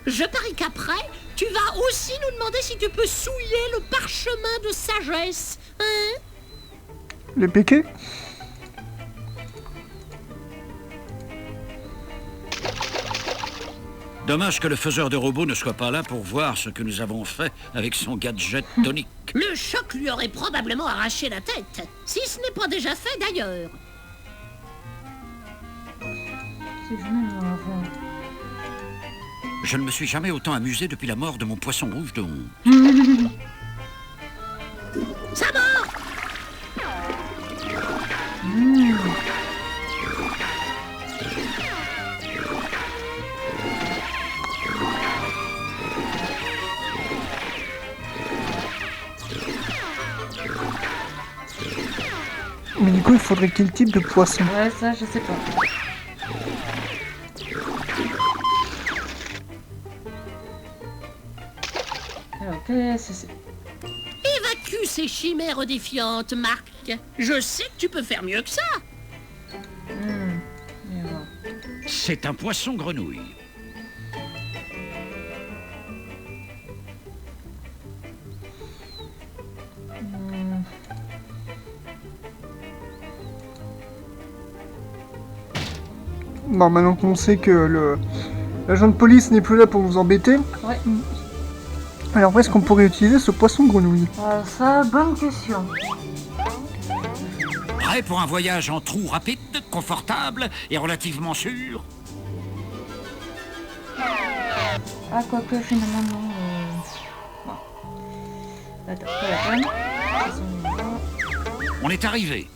Je parie qu'après, tu vas aussi nous demander si tu peux souiller le parchemin de sagesse, hein? Le piquet? Dommage que le faiseur de robots ne soit pas là pour voir ce que nous avons fait avec son gadget tonique. Le choc lui aurait probablement arraché la tête, si ce n'est pas déjà fait d'ailleurs. Je ne me suis jamais autant amusé depuis la mort de mon poisson rouge de honte. Ça mort! Mais du coup, il faudrait quel type de poisson? Ouais, ça, je sais pas. Alors, qu'est-ce que c'est? Évacue ces chimères défiantes, Marc. Je sais que tu peux faire mieux que ça. C'est un poisson grenouille. Bon, maintenant qu'on sait que l'agent de police n'est plus là pour nous embêter, Ouais. alors où est-ce qu'on pourrait utiliser ce poisson grenouille? Ça, bonne question. Prêt pour un voyage en trou rapide, confortable et relativement sûr? Ah, quoique, finalement, non. Bon. Attends, pas la peine. On est arrivé.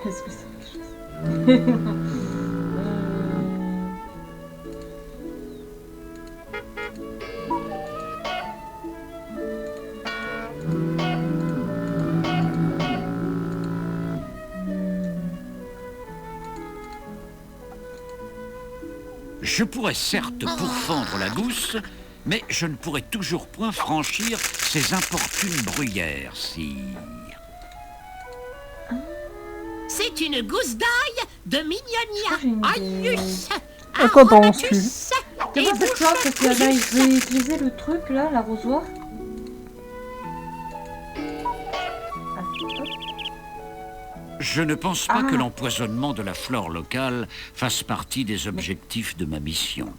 Est-ce que c'est quelque chose? Je pourrais certes pourfendre la gousse, mais je ne pourrais toujours point franchir ces importunes bruyères, sire. C'est une gousse d'ail de Mignonia. Aïus. À quoi penses-tu? Tu vois cette plante parce que là, ils ont utilisé le truc là, l'arrosoir. Je ne pense pas que l'empoisonnement de la flore locale fasse partie des objectifs de ma mission.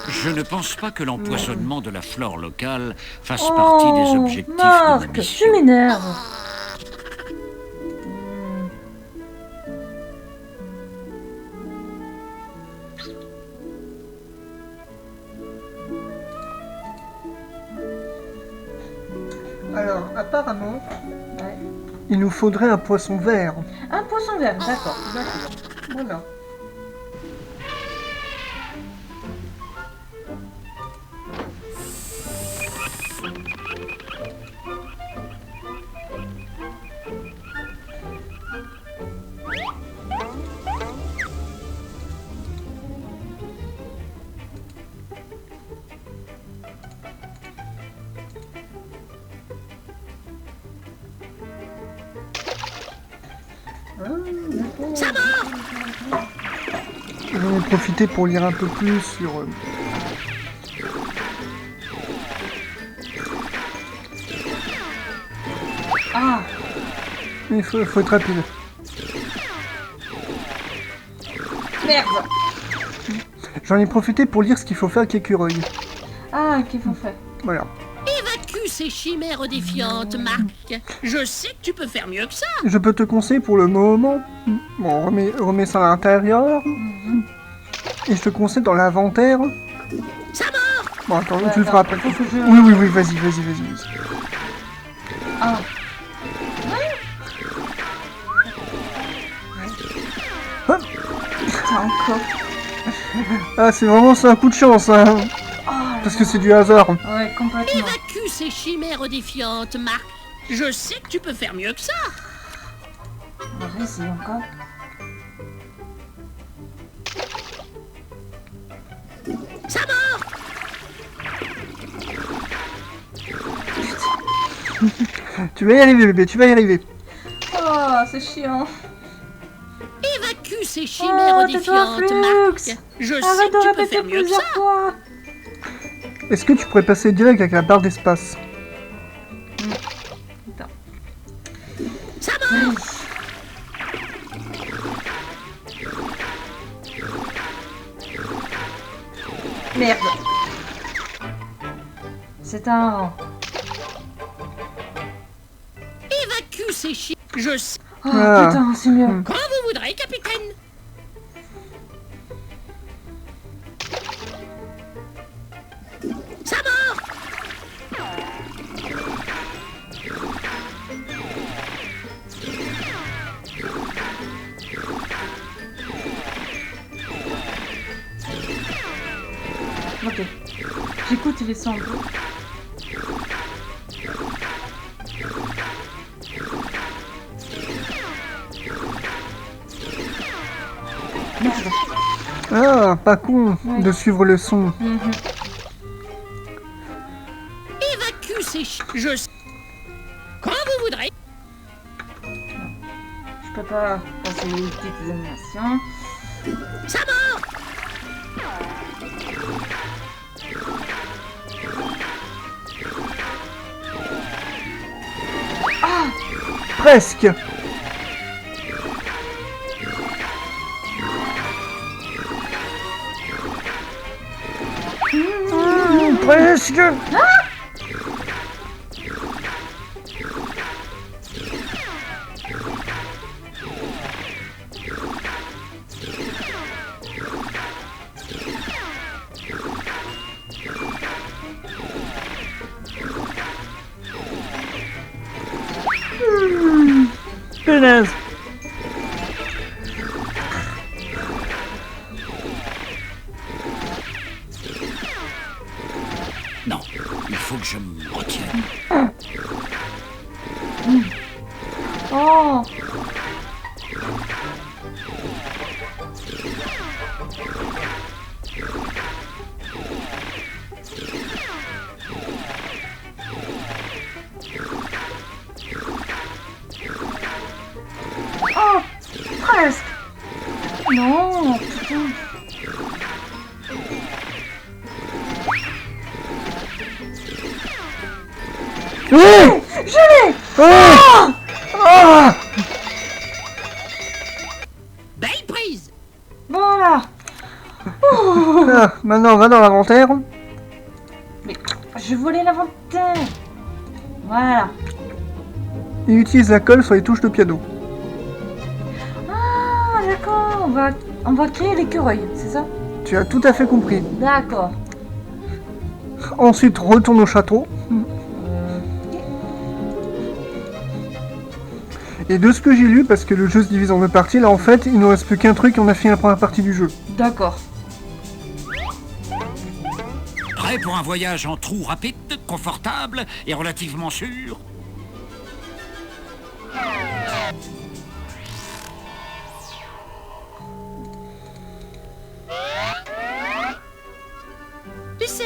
Je ne pense pas que l'empoisonnement de la flore locale fasse partie des objectifs de ma Marc, mission. tu m'énerves. Alors, apparemment, il nous faudrait un poisson vert. Un poisson vert, d'accord. Voilà. Ça va. J'en ai profité pour lire un peu plus sur... Ah, Il faut être rapide. merde. J'en ai profité pour lire ce qu'il faut faire avec l'écureuil. Ah, qu'il faut faire. Voilà. Évacue ces chimères défiantes, Marc. Je sais que tu peux faire mieux que ça. Je peux te conseiller pour le moment. Bon, remets ça à l'intérieur. Et je te conseille dans l'inventaire. Ça mord. Bon, attends, Ouais, tu le feras après. faut que je- Oui, vas-y. Ah. Ah. Putain, encore. Ah, c'est vraiment ça, un coup de chance, hein. Parce que c'est du hasard. Ouais, complètement. Évacue ces chimères défiantes, Marc. Je sais que tu peux faire mieux que ça. Vas-y, encore. Ça mord. Tu vas y arriver, bébé, tu vas y arriver. Oh, c'est chiant. Évacue ces chimères défiantes, Marc. Je sais Arrête de que tu peux répéter faire mieux que plusieurs ça. fois. Est-ce que tu pourrais passer direct avec la barre d'espace? Attends. Ça mord. Merde. C'est un... Évacue ces chimères. Je sais. Oh Ah. putain, c'est mieux. Quand vous voudrez, capitaine. Ça mord. Ok. J'écoute les sons un peu. Merde. Ah, pas con Ouais. de suivre le son. Évacue ces Je sais. Quand vous voudrez. Je peux pas passer les petites animations. Ça mord. Presque. Presque. Punaise. Non, il faut que je me retienne. Oh. Oh, presque. Non, putain. Oui. Je l'ai. Ah. Ah. Belle prise. Voilà. Ah, maintenant on va dans l'inventaire. Mais je voulais l'inventaire. Voilà. Et utilise la colle sur les touches de piano. Ah, d'accord. On va créer l'écureuil, c'est ça? Tu as tout à fait compris. D'accord. Ensuite, retourne au château. Et de ce que j'ai lu, parce que le jeu se divise en deux parties, là en fait, il nous reste plus qu'un truc et on a fini la première partie du jeu. D'accord. Prêt pour un voyage en trou rapide, confortable et relativement sûr? Tu sais,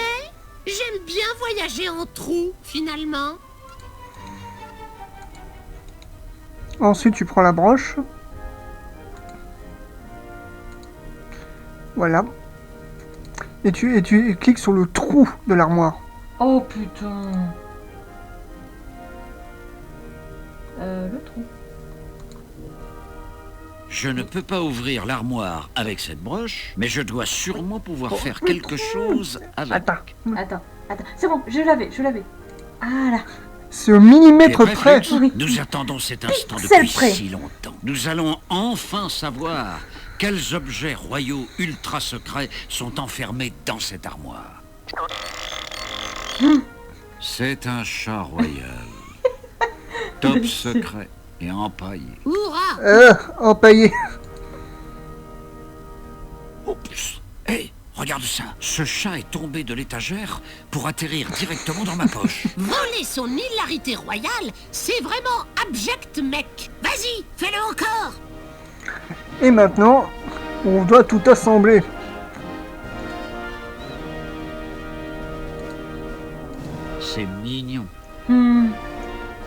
j'aime bien voyager en trou, finalement. Ensuite, tu prends la broche. Voilà. Et tu cliques sur le trou de l'armoire. Oh putain. Le trou. Je ne peux pas ouvrir l'armoire avec cette broche, mais je dois sûrement pouvoir faire quelque chose avec. Attends. C'est bon, je l'avais. Ah là. C'est au millimètre T'es près. Flux Oui. Nous attendons cet instant Pixel depuis près. si longtemps. Nous allons enfin savoir quels objets royaux ultra secrets sont enfermés dans cette armoire. C'est un chat royal. Top secret et empaillé. Hurrah! Empaillé. Oups. Hé, regarde ça. Ce chat est tombé de l'étagère pour atterrir directement dans ma poche. Voler son hilarité royale, c'est vraiment abject, mec. Vas-y, fais-le encore. Et maintenant, on doit tout assembler. C'est mignon.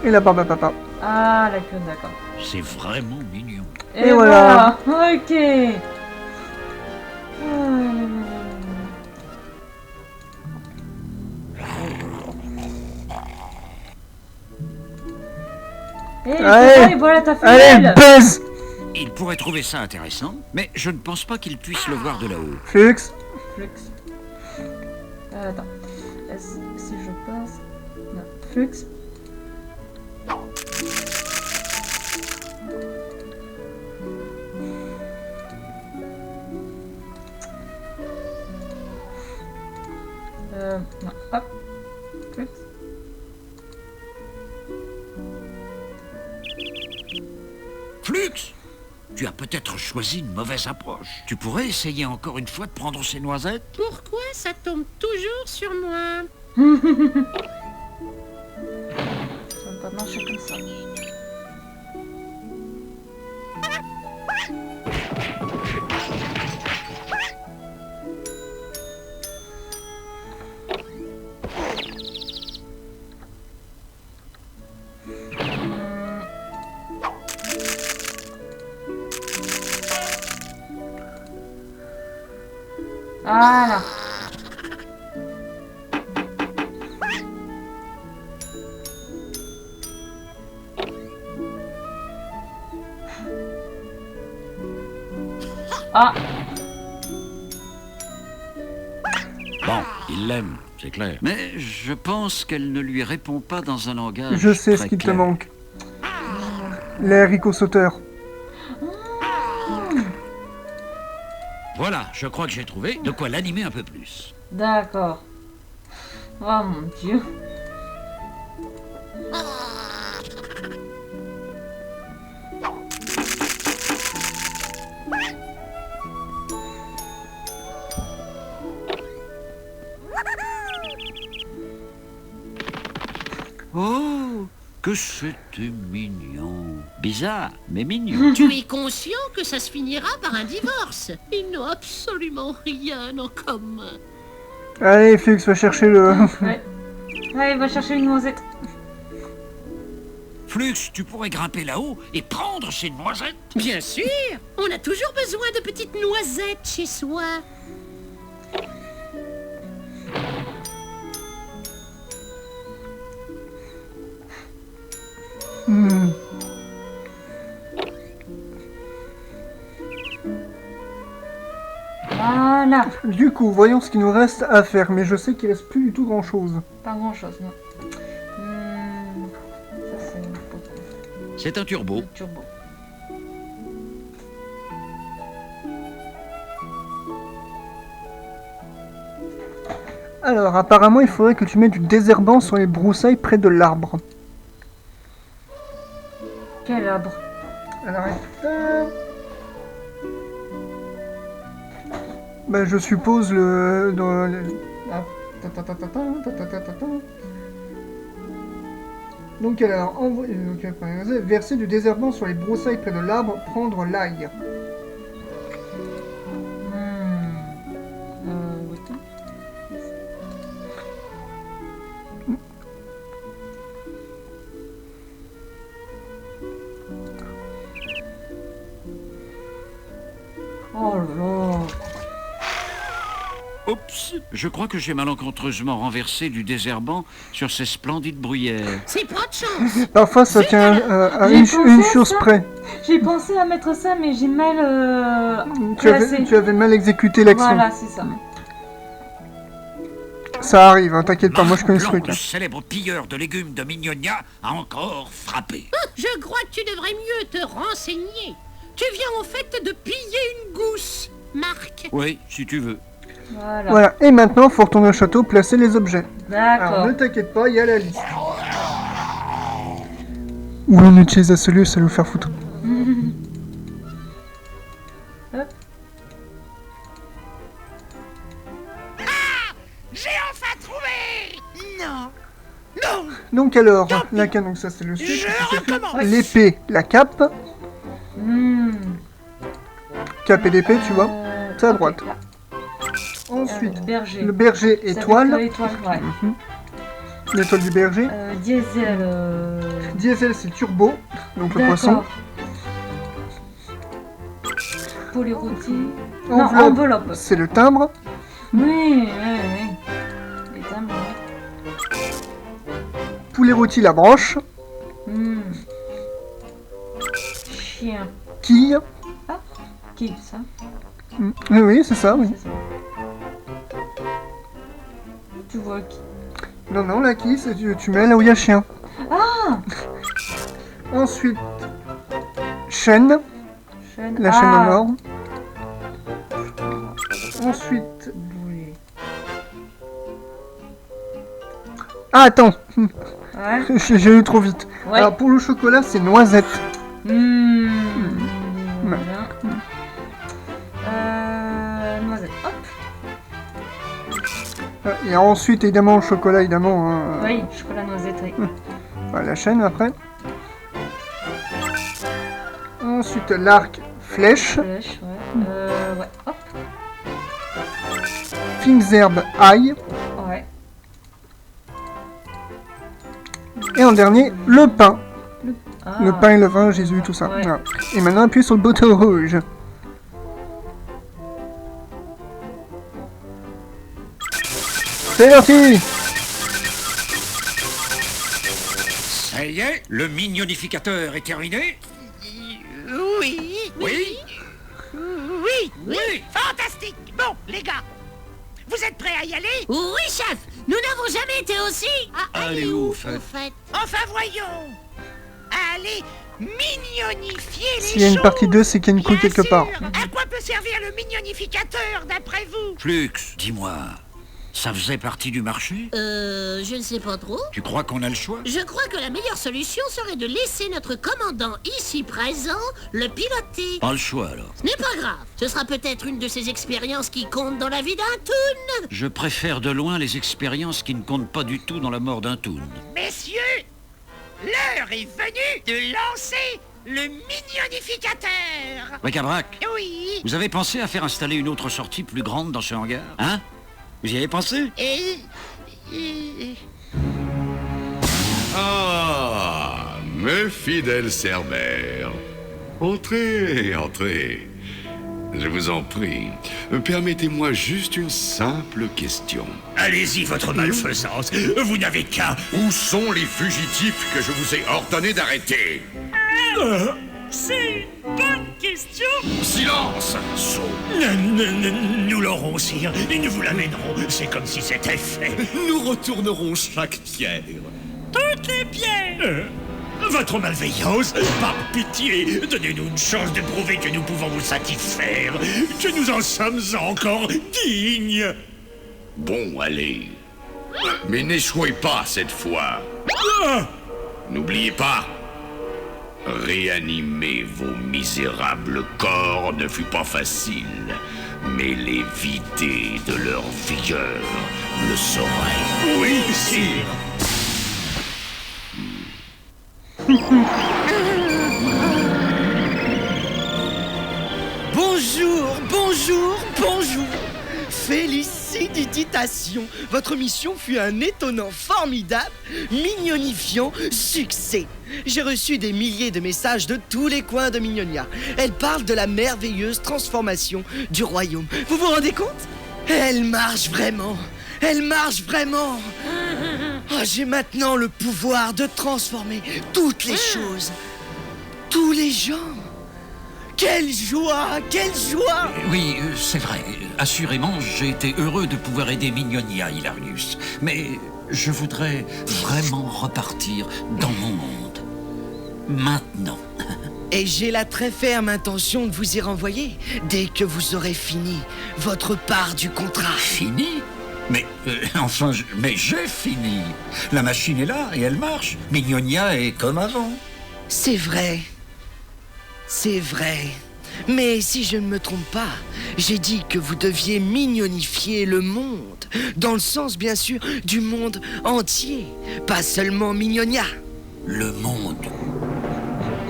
Et la barbe à papa. Ah, la queue, d'accord. C'est vraiment mignon. Et voilà. Ok. Et voilà ta femelle. Allez, baise. Il pourrait trouver ça intéressant, mais je ne pense pas qu'il puisse le voir de là-haut. Flux. Attends. Si je passe... Non. Flux. Non. Hop. Flux. Flux, tu as peut-être choisi une mauvaise approche. Tu pourrais essayer encore une fois de prendre ces noisettes? Pourquoi ça tombe toujours sur moi? Ça va pas marcher comme ça. Voilà. Ah. Bon, il l'aime, c'est clair. Mais je pense qu'elle ne lui répond pas dans un langage Je sais ce très qui te clair. manque. Les haricots sauteurs. Voilà, je crois que j'ai trouvé de quoi l'animer un peu plus. D'accord. Oh mon dieu. que c'était mignon. Bizarre, mais mignon. Tu es conscient que ça se finira par un divorce? Ils n'ont absolument rien en commun. Allez, Flux, va chercher le... Ouais. Allez, va chercher une noisette. Flux, tu pourrais grimper là-haut et prendre ces noisettes? Bien sûr. On a toujours besoin de petites noisettes chez soi. Voilà. Du coup, voyons ce qu'il nous reste à faire, mais je sais qu'il reste plus du tout grand-chose. Pas grand-chose, non. Ça, c'est C'est un turbo. le turbo. Alors, apparemment, il faudrait que tu mettes du désherbant sur les broussailles près de l'arbre. Quel arbre? Alors, bah, je suppose le... Donc alors, verser du désherbant sur les broussailles près de l'arbre, prendre l'ail. Oui. Oh là là. Oups, je crois que j'ai malencontreusement renversé du désherbant sur ces splendides bruyères. C'est pas de chance. Parfois, ça tient à J'ai une pensé à chose ça. près. J'ai pensé à mettre ça, mais j'ai mal Tu placé. avais mal exécuté l'action. Voilà, c'est ça. Ça arrive, hein, t'inquiète pas, moi je connais ce Blanc, truc. le Hein. célèbre pilleur de légumes de Mignonia, a encore frappé. Je crois que tu devrais mieux te renseigner. Tu viens en fait de piller une gousse, Marc. Oui, si tu veux. Voilà. Voilà, et maintenant, faut retourner au château, placer les objets. Alors, D'accord. ne t'inquiète pas, il y a la liste. Ou on utilise à ce lieu, ça va nous faire foutre. Hop. J'ai enfin trouvé! Non! Non! Donc alors, la canne, donc ça c'est le sucre. Je recommence! L'épée, la cape. Cape et l'épée, tu vois. C'est à droite. Là. Ensuite, Berger. le berger Ça étoile. fait que étoile, ouais. L'étoile du berger. Diesel. Diesel, c'est turbo, donc le poisson. D'accord. Polyrouti. Non, enveloppe. C'est le timbre. Oui. Les timbres, Poulet rôti, la branche. Chien. Quille. Qui ça? Oui, oui, c'est ça, oui. C'est ça. Tu vois qui? Non, non, la quille, c'est tu mets là où il y a chien. Ah! Ensuite, chaîne. La chaîne en or. Ensuite... Ah, attends. Ouais. J'ai eu trop vite. Ouais. Alors, pour le chocolat, c'est noisette. Voilà. Noisette. Hop. Et ensuite, évidemment, le chocolat, évidemment. Hein. Oui, chocolat noisette, oui. Voilà, la chaîne, après. Ensuite, l'arc, flèche. Flèche, ouais. Ouais, hop. Fines herbes, ail. Ouais. Et en dernier, le pain. Ah. Le pain et le vin, Jésus, tout ça. Ouais. Voilà. Et maintenant, appuyez sur le bouton rouge. C'est parti! Ça y est, le mignonificateur est terminé? Oui! Oui? Oui! Fantastique! Bon, les gars, vous êtes prêts à y aller? Oui, chef. Nous n'avons jamais été aussi. Allez où, au fait? Enfin, voyons! Allez, mignonifier les S'il y a une choses. partie 2, c'est qu'il y a une couille Bien quelque part. sûr. À quoi peut servir le mignonificateur, d'après vous? Flux, dis-moi, ça faisait partie du marché? Je ne sais pas trop. Tu crois qu'on a le choix? Je crois que la meilleure solution serait de laisser notre commandant ici présent le piloter. Pas le choix, alors. Ce n'est pas grave. Ce sera peut-être une de ces expériences qui comptent dans la vie d'un toon. Je préfère de loin les expériences qui ne comptent pas du tout dans la mort d'un toon. Messieurs, L'heure est venue de lancer le mignonificateur. Bric-à-brac, Oui. vous avez pensé à faire installer une autre sortie plus grande dans ce hangar? Hein? Vous y avez pensé? Et... Ah, mes fidèles cerbères. Entrez, entrez. Je vous en prie. Permettez-moi juste une simple question. Allez-y, votre malfaisance. Vous n'avez qu'à... Où sont les fugitifs que je vous ai ordonné d'arrêter? C'est une bonne question. Silence! Sot. Nous l'aurons, sire, et nous vous l'amènerons. C'est comme si c'était fait. Nous retournerons chaque pierre. Toutes les pierres. Votre malveillance, par pitié, donnez-nous une chance de prouver que nous pouvons vous satisfaire, que nous en sommes encore dignes. Bon, allez. Mais n'échouez pas cette fois. N'oubliez pas, réanimer vos misérables corps ne fut pas facile, mais les vider de leur vigueur le saurait. Oui, sire. Bonjour, bonjour, bonjour. Félicitations. Votre mission fut un étonnant, formidable, mignonifiant succès. J'ai reçu des milliers de messages de tous les coins de Mignonia. Elle parle de la merveilleuse transformation du royaume. Vous vous rendez compte? Elle marche vraiment. Elle marche vraiment. Oh, j'ai maintenant le pouvoir de transformer toutes les choses. Tous les gens. Quelle joie! Quelle joie! Oui, c'est vrai. Assurément, j'ai été heureux de pouvoir aider Mignonia, Hilarius. Mais je voudrais vraiment repartir dans mon monde. Maintenant. Et j'ai la très ferme intention de vous y renvoyer dès que vous aurez fini votre part du contrat. Fini? Mais, mais j'ai fini. La machine est là et elle marche. Mignonia est comme avant. C'est vrai. C'est vrai. Mais si je ne me trompe pas, j'ai dit que vous deviez mignonifier le monde. Dans le sens, bien sûr, du monde entier. Pas seulement Mignonia. Le monde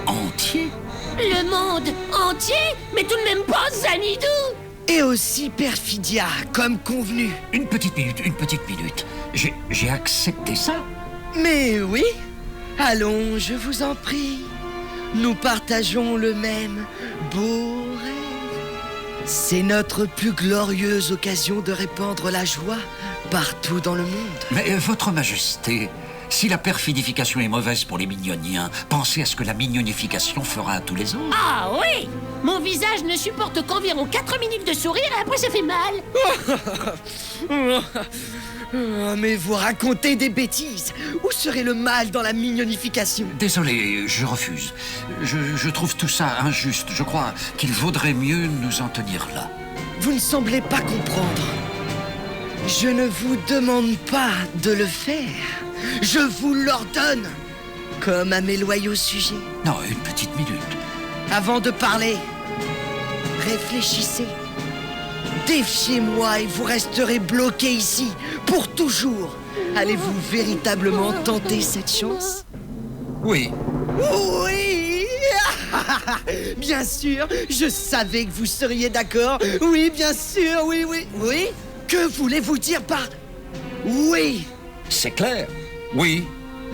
entier? Le monde entier? Mais tout de même pas Zanidou! Et aussi Perfidia, comme convenu. Une petite minute. J'ai accepté ça. Mais oui. Allons, je vous en prie. Nous partageons le même beau rêve. C'est notre plus glorieuse occasion de répandre la joie partout dans le monde. Mais votre majesté, si la perfidification est mauvaise pour les mignoniens, pensez à ce que la mignonification fera à tous les autres. Ah oui! Mon visage ne supporte qu'environ 4 minutes de sourire et après ça fait mal. Mais vous racontez des bêtises. Où serait le mal dans la mignonification? Désolé, je refuse. Je trouve tout ça injuste. Je crois qu'il vaudrait mieux nous en tenir là. Vous ne semblez pas comprendre. Je ne vous demande pas de le faire. Je vous l'ordonne. Comme à mes loyaux sujets. Non, une petite minute. Avant de parler, réfléchissez. Défiez-moi et vous resterez bloqué ici, pour toujours. Allez-vous véritablement tenter cette chance? Oui. Oui. Bien sûr, je savais que vous seriez d'accord. Oui, bien sûr, oui. Oui? Que voulez-vous dire par... oui? C'est clair. Oui.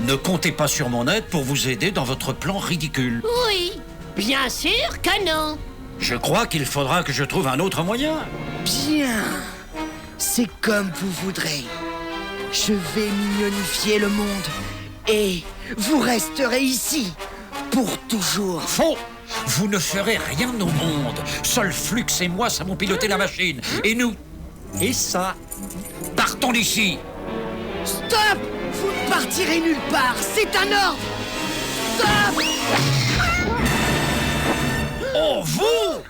Ne comptez pas sur mon aide pour vous aider dans votre plan ridicule. Oui. Bien sûr que non. Je crois qu'il faudra que je trouve un autre moyen. Bien. C'est comme vous voudrez. Je vais mignonifier le monde. Et vous resterez ici. Pour toujours. Faux. Vous ne ferez rien au monde. Seul Flux et moi savons piloter la machine. Et nous. Et ça. Partons d'ici. Stop! Vous ne partirez nulle part. C'est un ordre. Stop! Oh, vous!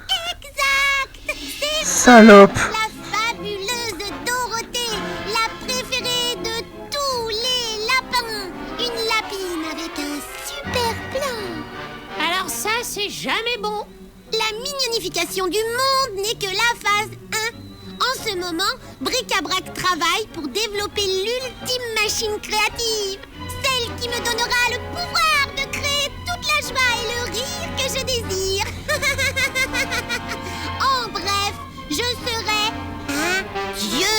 Exact! C'est Salope! la fabuleuse Dorothée, la préférée de tous les lapins. Une lapine avec un super plan. Alors ça, c'est jamais bon. La mignonification du monde n'est que la phase 1. En ce moment, Bric-à-Brac travaille pour développer l'ultime machine créative. Celle qui me donnera le pouvoir de créer toute la joie et le rire que je désire. En bref, je serai un dieu.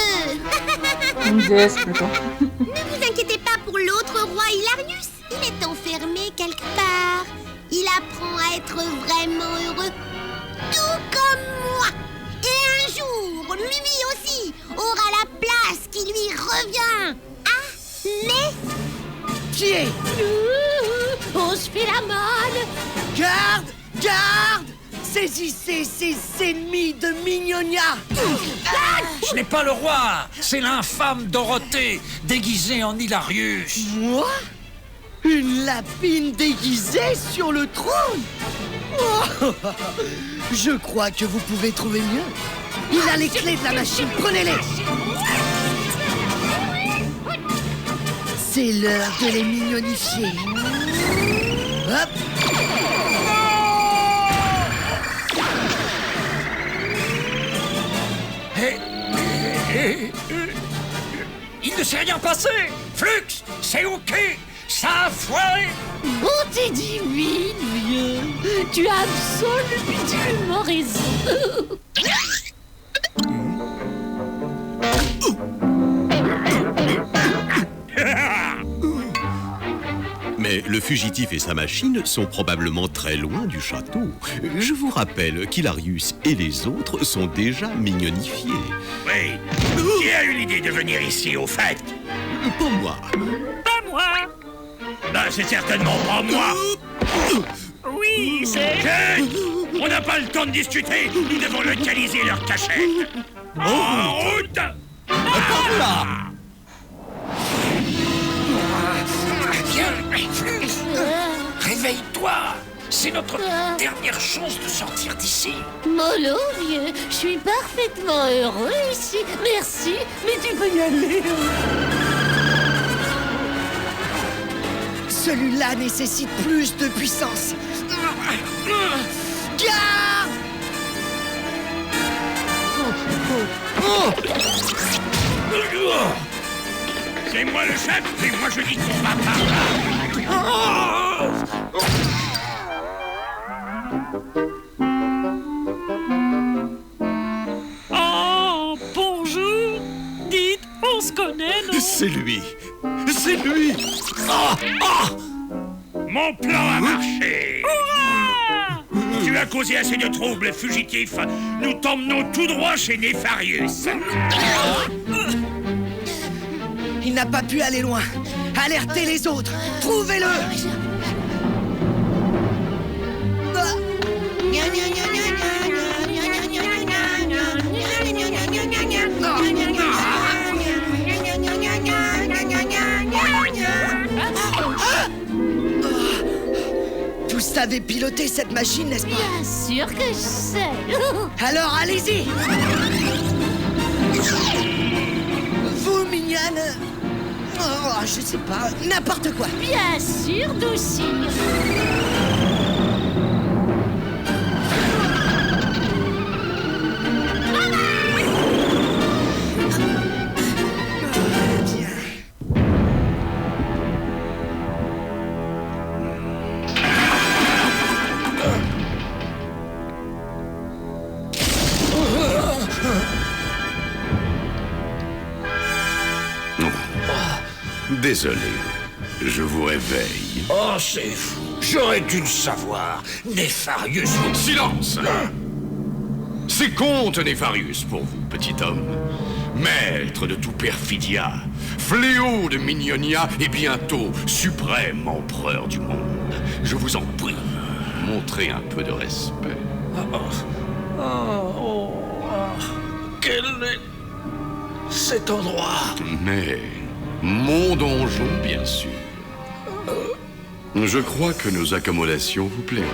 Une déesse plutôt. Ne vous inquiétez pas pour l'autre roi Hilarius. Il est enfermé quelque part. Il apprend à être vraiment heureux, tout comme moi. Et un jour, lui aussi aura la place qui lui revient. Ah, mais... Pied! On se fait la malle. Garde! Garde! Saisissez ces ennemis de Mignonia! Ce n'est pas le roi, c'est l'infâme Dorothée, déguisée en Hilarius. Moi? Une lapine déguisée sur le trône? Oh, je crois que vous pouvez trouver mieux. Il a les clés de la machine, prenez-les! C'est l'heure de les mignonifier. Hop! Il ne s'est rien passé. Flux, c'est ok. Ça a foiré. Bonté divine, vieux. Tu as absolument raison. Mais le fugitif et sa machine sont probablement très loin du château. Je vous rappelle qu'Hilarius et les autres sont déjà mignonifiés. Oui. Qui a eu l'idée de venir ici, au fait? Pas moi. Pas moi. Ben, c'est certainement pas moi. Oui, c'est... Chut! On n'a pas le temps de discuter. Nous devons localiser leur cachette. En route! Par là! Réveille-toi. C'est notre dernière chance de sortir d'ici. Mollo, vieux, je suis parfaitement heureux ici. Merci, mais tu peux y aller. Celui-là nécessite plus de puissance. Garde! C'est moi le chef, et moi je dis qu'on va par là. Oh, bonjour. Dites, on se connaît, non? C'est lui! C'est lui! Mon plan a marché. Tu as causé assez de troubles, fugitif. Nous t'emmenons tout droit chez Nefarius. Il n'a pas pu aller loin. Alertez les autres. Trouvez-le. Vous savez piloter cette machine, n'est-ce pas? Bien sûr que je sais. Alors allez-y. Vous, mignonne. Oh, je sais pas, n'importe quoi. Bien sûr, Doucire. Désolé, je vous réveille. Oh, c'est fou. J'aurais dû le savoir. Nefarius. Silence! C'est compte, Nefarius, pour vous, petit homme. Maître de tout perfidia, fléau de Mignonia et bientôt suprême empereur du monde. Je vous en prie, montrez un peu de respect. Quel est cet endroit? Mais mon donjon, bien sûr. Je crois que nos accommodations vous plairont.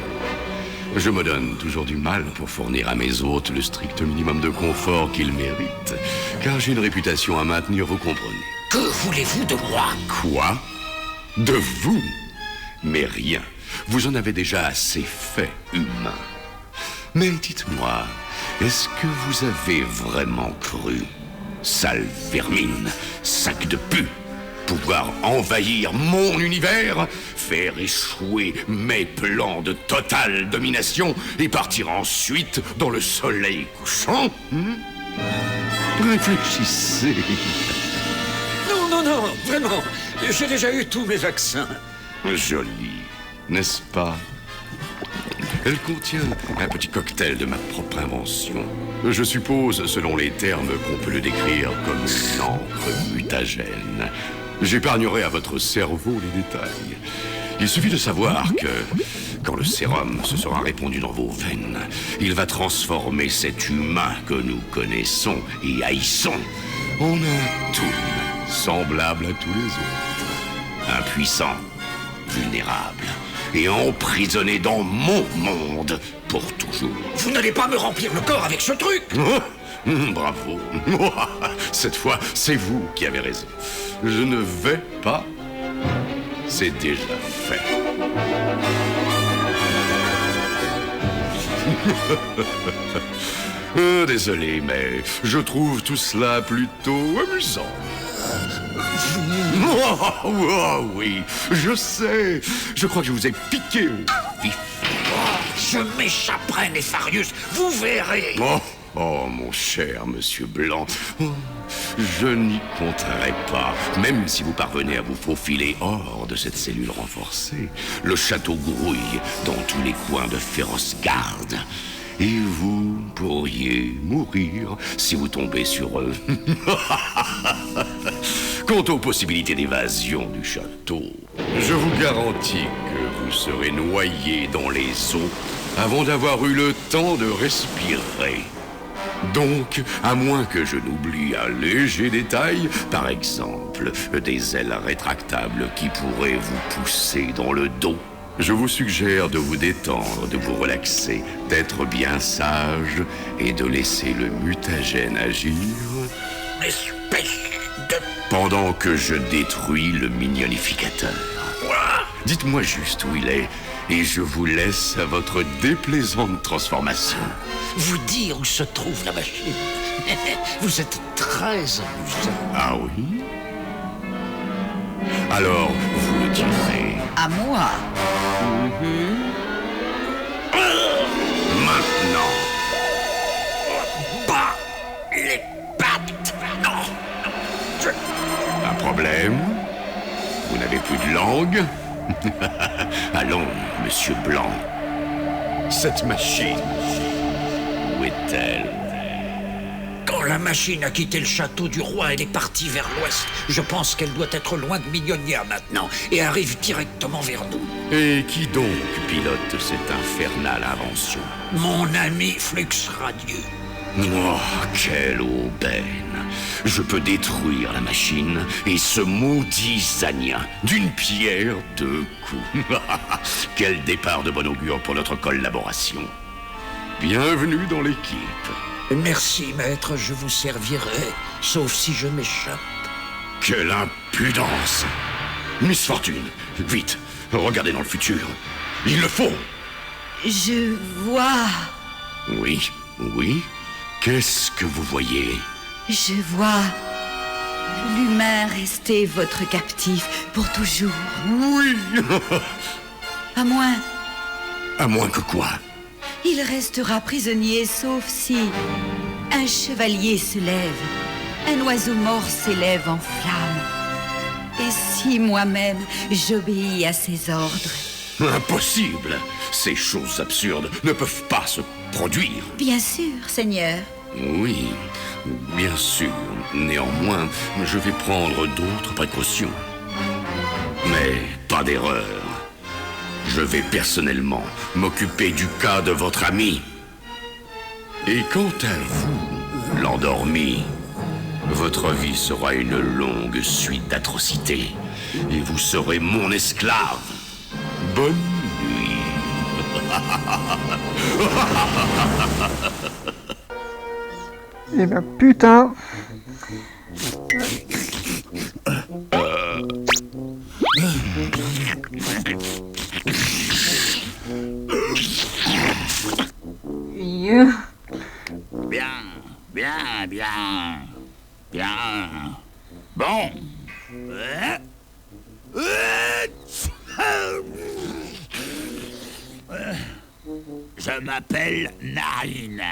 Je me donne toujours du mal pour fournir à mes hôtes le strict minimum de confort qu'ils méritent, car j'ai une réputation à maintenir, vous comprenez. Que voulez-vous de moi? Quoi? De vous? Mais rien. Vous en avez déjà assez fait, humain. Mais dites-moi, est-ce que vous avez vraiment cru? Sale vermine, sac de pu. pouvoir envahir mon univers, faire échouer mes plans de totale domination et partir ensuite dans le soleil couchant? Réfléchissez. Non, vraiment. J'ai déjà eu tous mes vaccins. Joli, n'est-ce pas? Elle contient un petit cocktail de ma propre invention. Je suppose, selon les termes, qu'on peut le décrire comme une encre mutagène. J'épargnerai à votre cerveau les détails. Il suffit de savoir que, quand le sérum se sera répandu dans vos veines, il va transformer cet humain que nous connaissons et haïssons en un toon semblable à tous les autres. Impuissant, vulnérable et emprisonné dans mon monde pour toujours. Vous n'allez pas me remplir le corps avec ce truc. Bravo. Cette fois, c'est vous qui avez raison. Je ne vais pas. C'est déjà fait. Désolé, mais je trouve tout cela plutôt amusant. Oh, oui, je sais. Je crois que je vous ai piqué au vif. Je m'échapperai, Nefarius. Vous verrez. Oh, mon cher monsieur Blanc, je n'y compterai pas. Même si vous parvenez à vous faufiler hors de cette cellule renforcée, le château grouille dans tous les coins de féroces gardes. Et vous pourriez mourir si vous tombez sur eux. Quant aux possibilités d'évasion du château, je vous garantis que vous serez noyé dans les eaux avant d'avoir eu le temps de respirer. Donc, à moins que je n'oublie un léger détail, par exemple, des ailes rétractables qui pourraient vous pousser dans le dos, je vous suggère de vous détendre, de vous relaxer, d'être bien sage et de laisser le mutagène agir. Espèce de... Pendant que je détruis le mignonificateur. Dites-moi juste où il est, et je vous laisse à votre déplaisante transformation. Vous dire où se trouve la machine. Vous êtes très amusant. Ah oui? Alors, vous le direz. À moi. Maintenant. Pas les pattes. Non. Un problème? Vous n'avez plus de langue? Allons, monsieur Blanc. Cette machine, où est-elle? Quand la machine a quitté le château du roi, elle est partie vers l'ouest. Je pense qu'elle doit être loin de Mignonia maintenant et arrive directement vers nous. Et qui donc pilote cette infernale invention? Mon ami Flux Radieux. Oh, quelle aubaine! Je peux détruire la machine et ce maudit Zanien d'une pierre deux coups. Quel départ de bon augure pour notre collaboration. Bienvenue dans l'équipe. Merci, maître, je vous servirai, sauf si je m'échappe. Quelle impudence! Miss Fortune, vite, regardez dans le futur. Il le faut! Je vois... Oui, oui. Qu'est-ce que vous voyez? Je vois... l'humain resté votre captif pour toujours. Oui. À moins... À moins que quoi? Il restera prisonnier sauf si... un chevalier se lève, un oiseau mort s'élève en flamme. Et si moi-même j'obéis à ses ordres? Impossible! Ces choses absurdes ne peuvent pas se produire. Bien sûr, Seigneur. Oui, bien sûr. Néanmoins, je vais prendre d'autres précautions. Mais pas d'erreur. Je vais personnellement m'occuper du cas de votre ami. Et quant à vous, l'endormi, votre vie sera une longue suite d'atrocités. Et vous serez mon esclave. Bonne nuit. Eh ben putain. Bien. Bon. Je m'appelle Narine.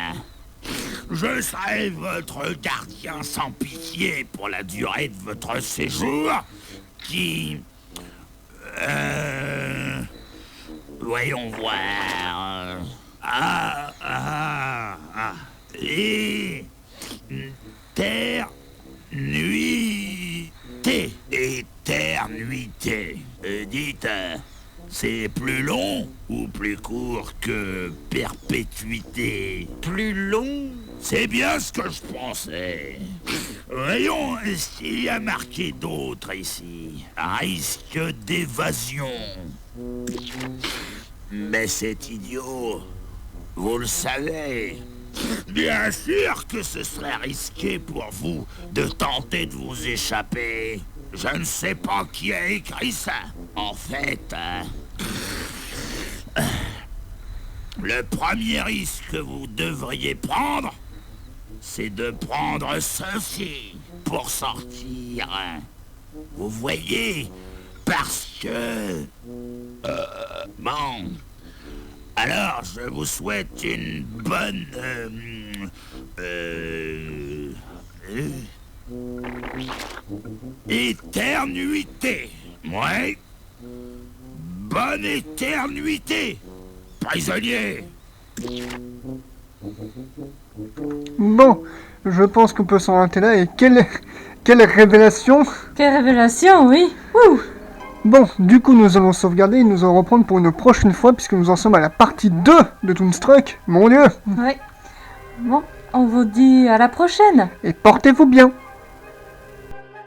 Je serai votre gardien sans pitié pour la durée de votre séjour, qui... voyons voir... Éternuité. Dites, c'est plus long ou plus court que perpétuité? Plus long? C'est bien ce que je pensais. Voyons s'il y a marqué d'autre ici. Risque d'évasion. Mais c'est idiot. Vous le savez. Bien sûr que ce serait risqué pour vous de tenter de vous échapper. Je ne sais pas qui a écrit ça. En fait, le premier risque que vous devriez prendre, c'est de prendre ceci pour sortir. Vous voyez, parce que... bon... Alors, je vous souhaite une bonne... éternuité. Ouais. Bonne éternuité, prisonnier. Bon, je pense qu'on peut s'en arrêter là, et quelle révélation! Quelle révélation, oui. Ouh. Bon, du coup, nous allons sauvegarder et nous allons reprendre pour une prochaine fois, puisque nous en sommes à la partie 2 de Toonstruck. Mon Dieu! Ouais. Bon, on vous dit à la prochaine. Et portez-vous bien!